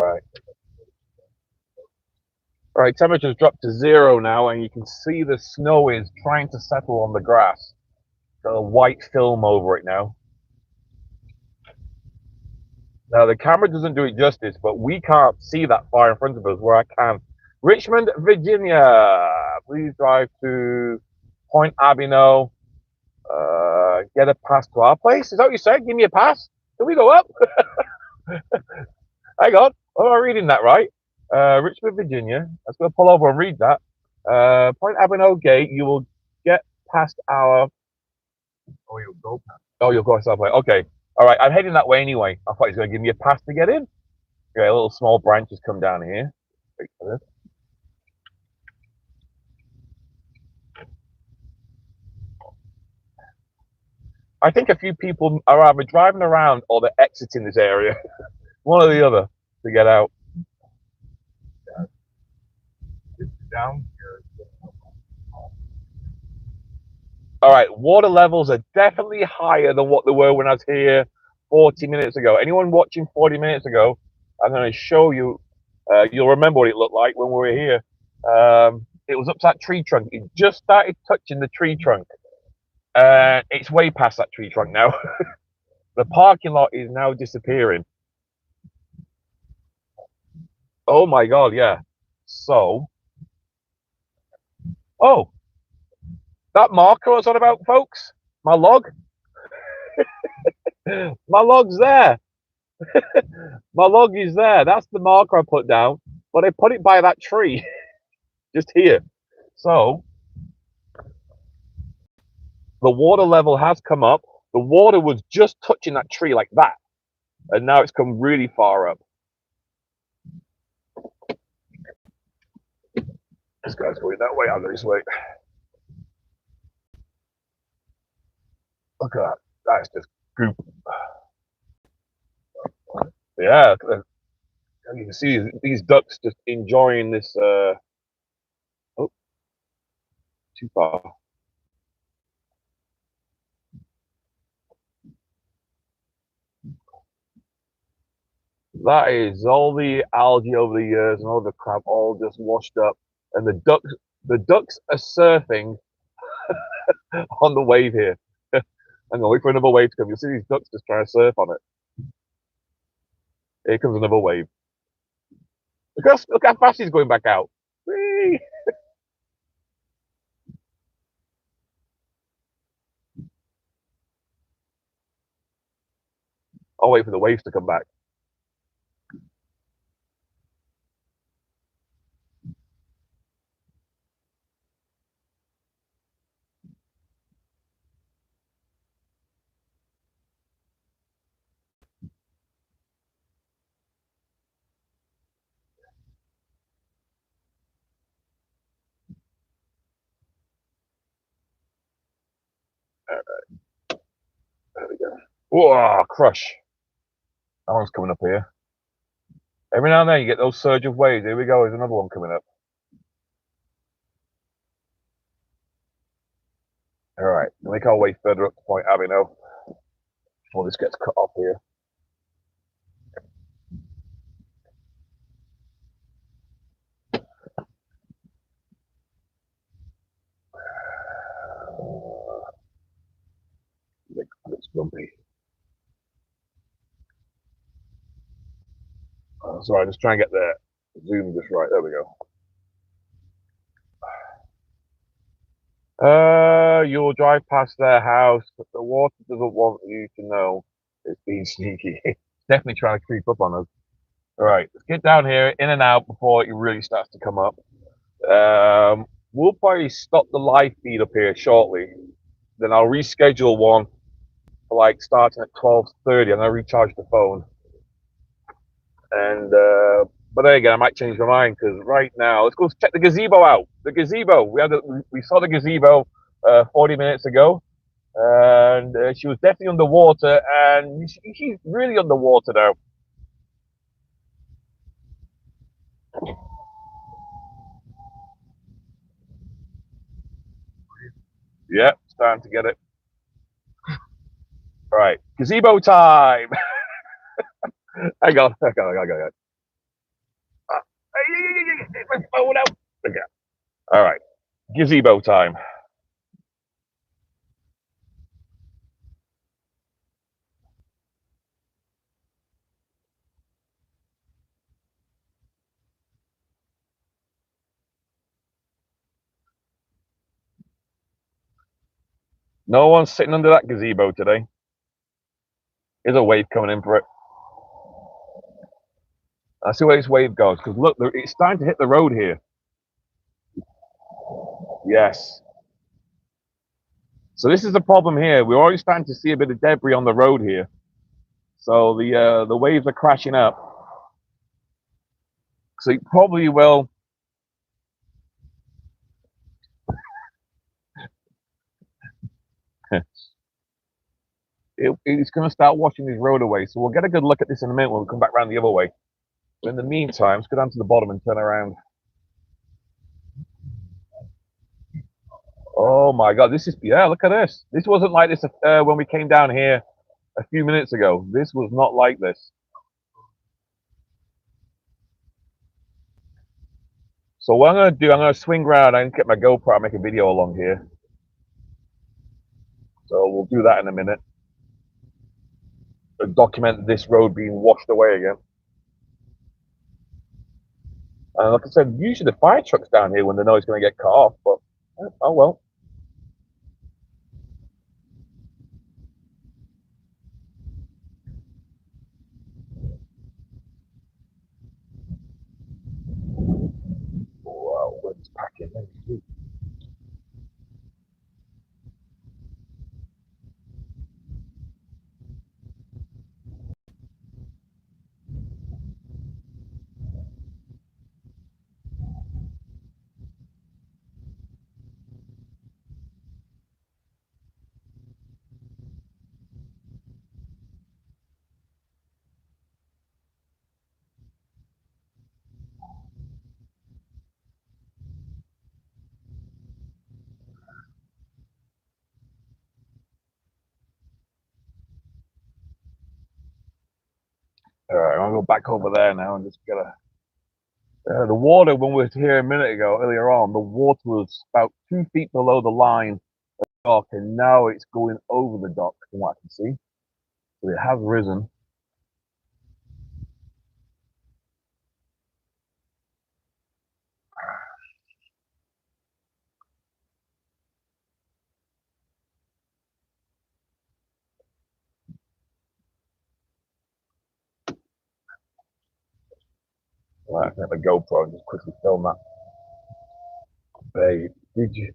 Right. All right, temperature's dropped to 0 now, and you can see the snow is trying to settle on the grass. Got a white film over it now. Now, the camera doesn't do it justice, but we can't see that far in front of us where I can. Richmond, Virginia. Please drive to Point Abino. Get a pass to our place. Is that what you said? Give me a pass. Can we go up? Hang on. Am I reading that right? Richmond, Virginia. Let's go pull over and read that. Point Abino Gate. You will get past our.
Oh, you'll go past.
Oh, you'll go south way. Okay. All right. I'm heading that way anyway. I thought he was going to give me a pass to get in. Okay. A little small branch has come down here. Wait for this. I think a few people are either driving around or they're exiting this area. One or the other to get out.
It's down here.
All right, water levels are definitely higher than what they were when I was here 40 minutes ago. Anyone watching 40 minutes ago, I'm going to show you. You'll remember what it looked like when we were here. It was up to that tree trunk. It just started touching the tree trunk. It's way past that tree trunk now. The parking lot is now disappearing. Oh my God, yeah. So, oh, that marker I was on about, folks, my log. My log's there. My log is there. That's the marker I put down, but I put it by that tree, just here. So, the water level has come up. The water was just touching that tree like that, and now it's come really far up. This guy's going that way, I'll go this way. Look at that. That's just goop. Yeah, you can see these ducks just enjoying this. Oh, too far. That is all the algae over the years and all the crap all just washed up, and the ducks are surfing on the wave here. I'm gonna wait for another wave to come. You'll see these ducks just trying to surf on it. Here comes another wave. Look how fast he's going back out. Whee! I'll wait for the waves to come back. All right. There we go. Whoa, crush. That one's coming up here. Every now and then you get those surge of waves. Here we go. There's another one coming up. All right. Make our way further up to Point Abino before this gets cut off here. It's bumpy. Sorry, just try and get the zoom just right. There we go. You'll drive past their house, but the water doesn't want you to know it's being sneaky. It's definitely trying to creep up on us. All right, let's get down here, in and out before it really starts to come up. We'll probably stop the live feed up here shortly. Then I'll reschedule one like starting at 12:30. I'm gonna recharge the phone, and but then again, I might change my mind because right now, let's go check the gazebo out. The gazebo. We saw the gazebo 40 minutes ago, and she was definitely underwater, and she's really underwater now. Yeah, it's time to get it. All right, gazebo time. Hang on. Get my phone out. Okay. All right, gazebo time. No one's sitting under that gazebo today. There's a wave coming in for it. I see where this wave goes because look, it's starting to hit the road here. Yes. So this is the problem here. We're already starting to see a bit of debris on the road here. So the waves are crashing up. So it probably will. It's going to start washing this road away. So we'll get a good look at this in a minute when we come back around the other way. But in the meantime, let's go down to the bottom and turn around. Oh my God, this is, yeah, look at this. This wasn't like this when we came down here a few minutes ago. This was not like this. So what I'm going to do, I'm going to swing around and get my GoPro and make a video along here. So we'll do that in a minute. Document this road being washed away again. And like I said, usually the fire truck's down here when they know it's going to get cut off, but oh well. Wow, wind's packing. All right, I'm going to go back over there now and just get a. The water, when we were here a minute ago, earlier on, the water was about 2 feet below the line of the dock, and now it's going over the dock from what I can see. So it has risen. Right, I can have a GoPro and just quickly film that. Babe, did you?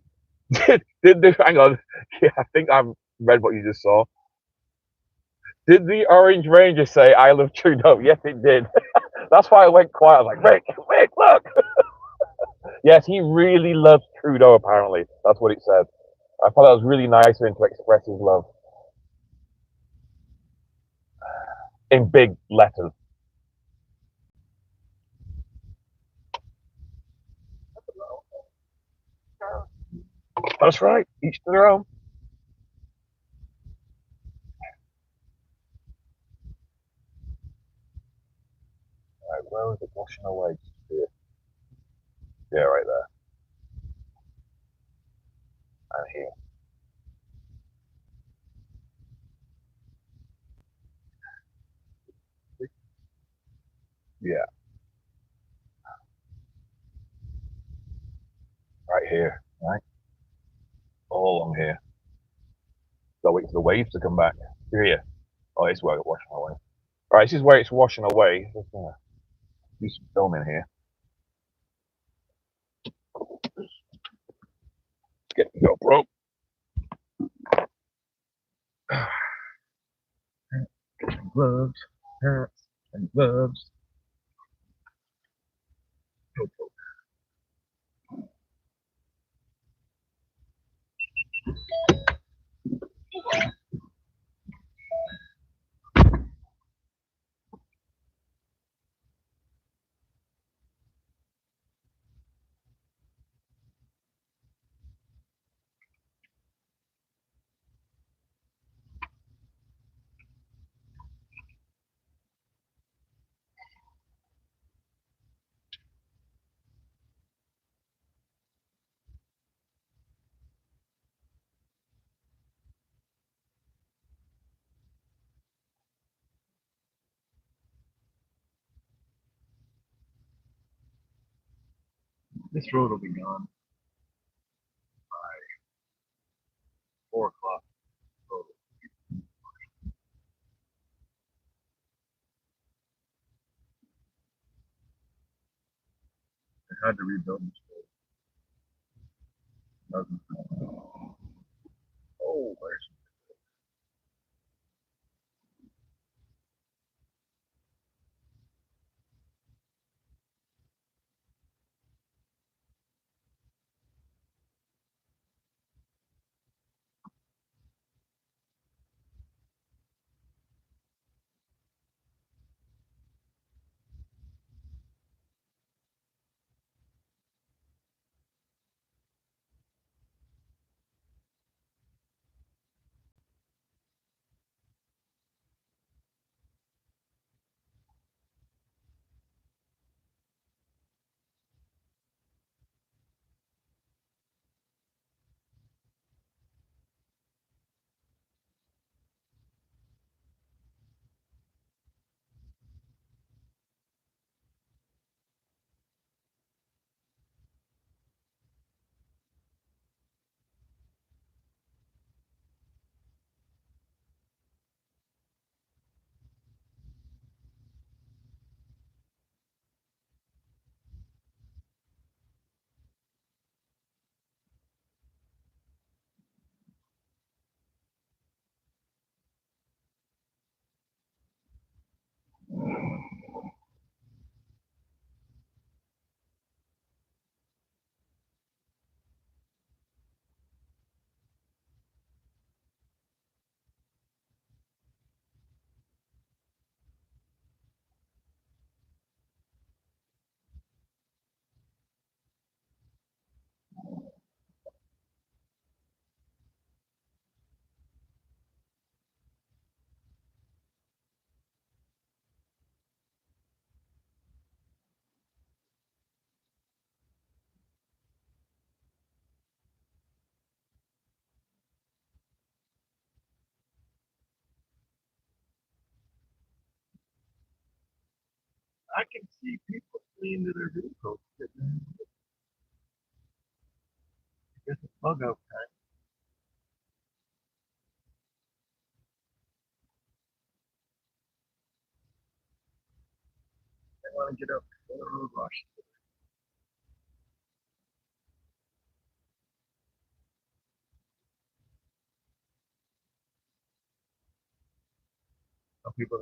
Hang on. Yeah, I think I've read what you just saw. Did the Orange Ranger say, "I love Trudeau"? Yes, it did. That's why I went quiet. I was like, Rick, look. Yes, he really loves Trudeau, apparently. That's what it said. I thought that was really nice of him to express his love. In big letters. That's right. Each to their own. Right, where is it washing away? Here. Yeah, right there. And here. Yeah. Right here. Right? All along here. Go wait for the waves to come back. Here. Oh, it's where it's washing away. Alright, this is where it's washing away. Let's do some filming here. Get the GoPro. gloves, hats, and gloves.
This road will be gone by 4 o'clock. They had to rebuild this road. Oh, where's I can see people fleeing to their vehicles. It's a bug out time. They want to get up before the road rush. Some people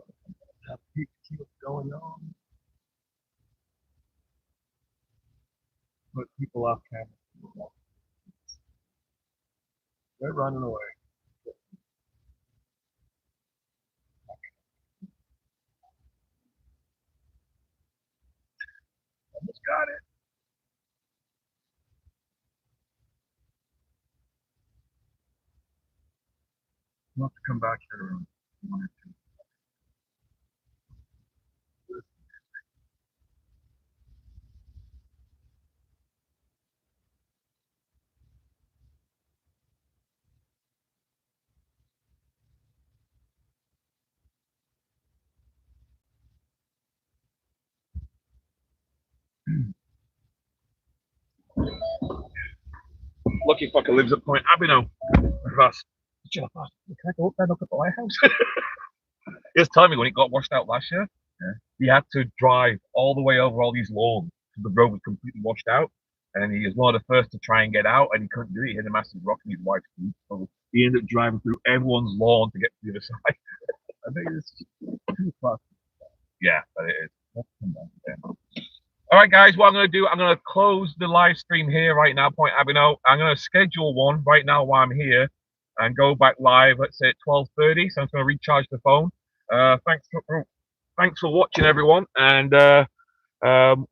have to see what's going on. Put people off camera. They're running away. Almost got it. We'll have to come back here around 1 or 2.
Lucky fucker lives at Point Abino. That's, can I go up there and look at the lighthouse? He was telling me when it got washed out last year, he had to drive all the way over all these lawns because the road was completely washed out. And he was one of the first to try and get out, and he couldn't do it. He had a massive rock in his wife's feet. So he ended up driving through everyone's lawn to get to the other side.
I think it's
Yeah, but it is. Yeah. All right, guys, what I'm going to do, I'm going to close the live stream here right now, Point Abino. I'm going to schedule one right now while I'm here and go back live, let's say at 12:30. So I'm going to recharge the phone. Thanks for watching, everyone. And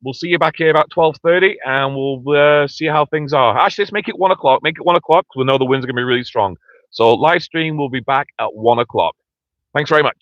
we'll see you back here about 12:30 and we'll see how things are. Actually, let's make it 1 o'clock. Make it 1 o'clock because we know the winds are going to be really strong. So live stream will be back at 1 o'clock. Thanks very much.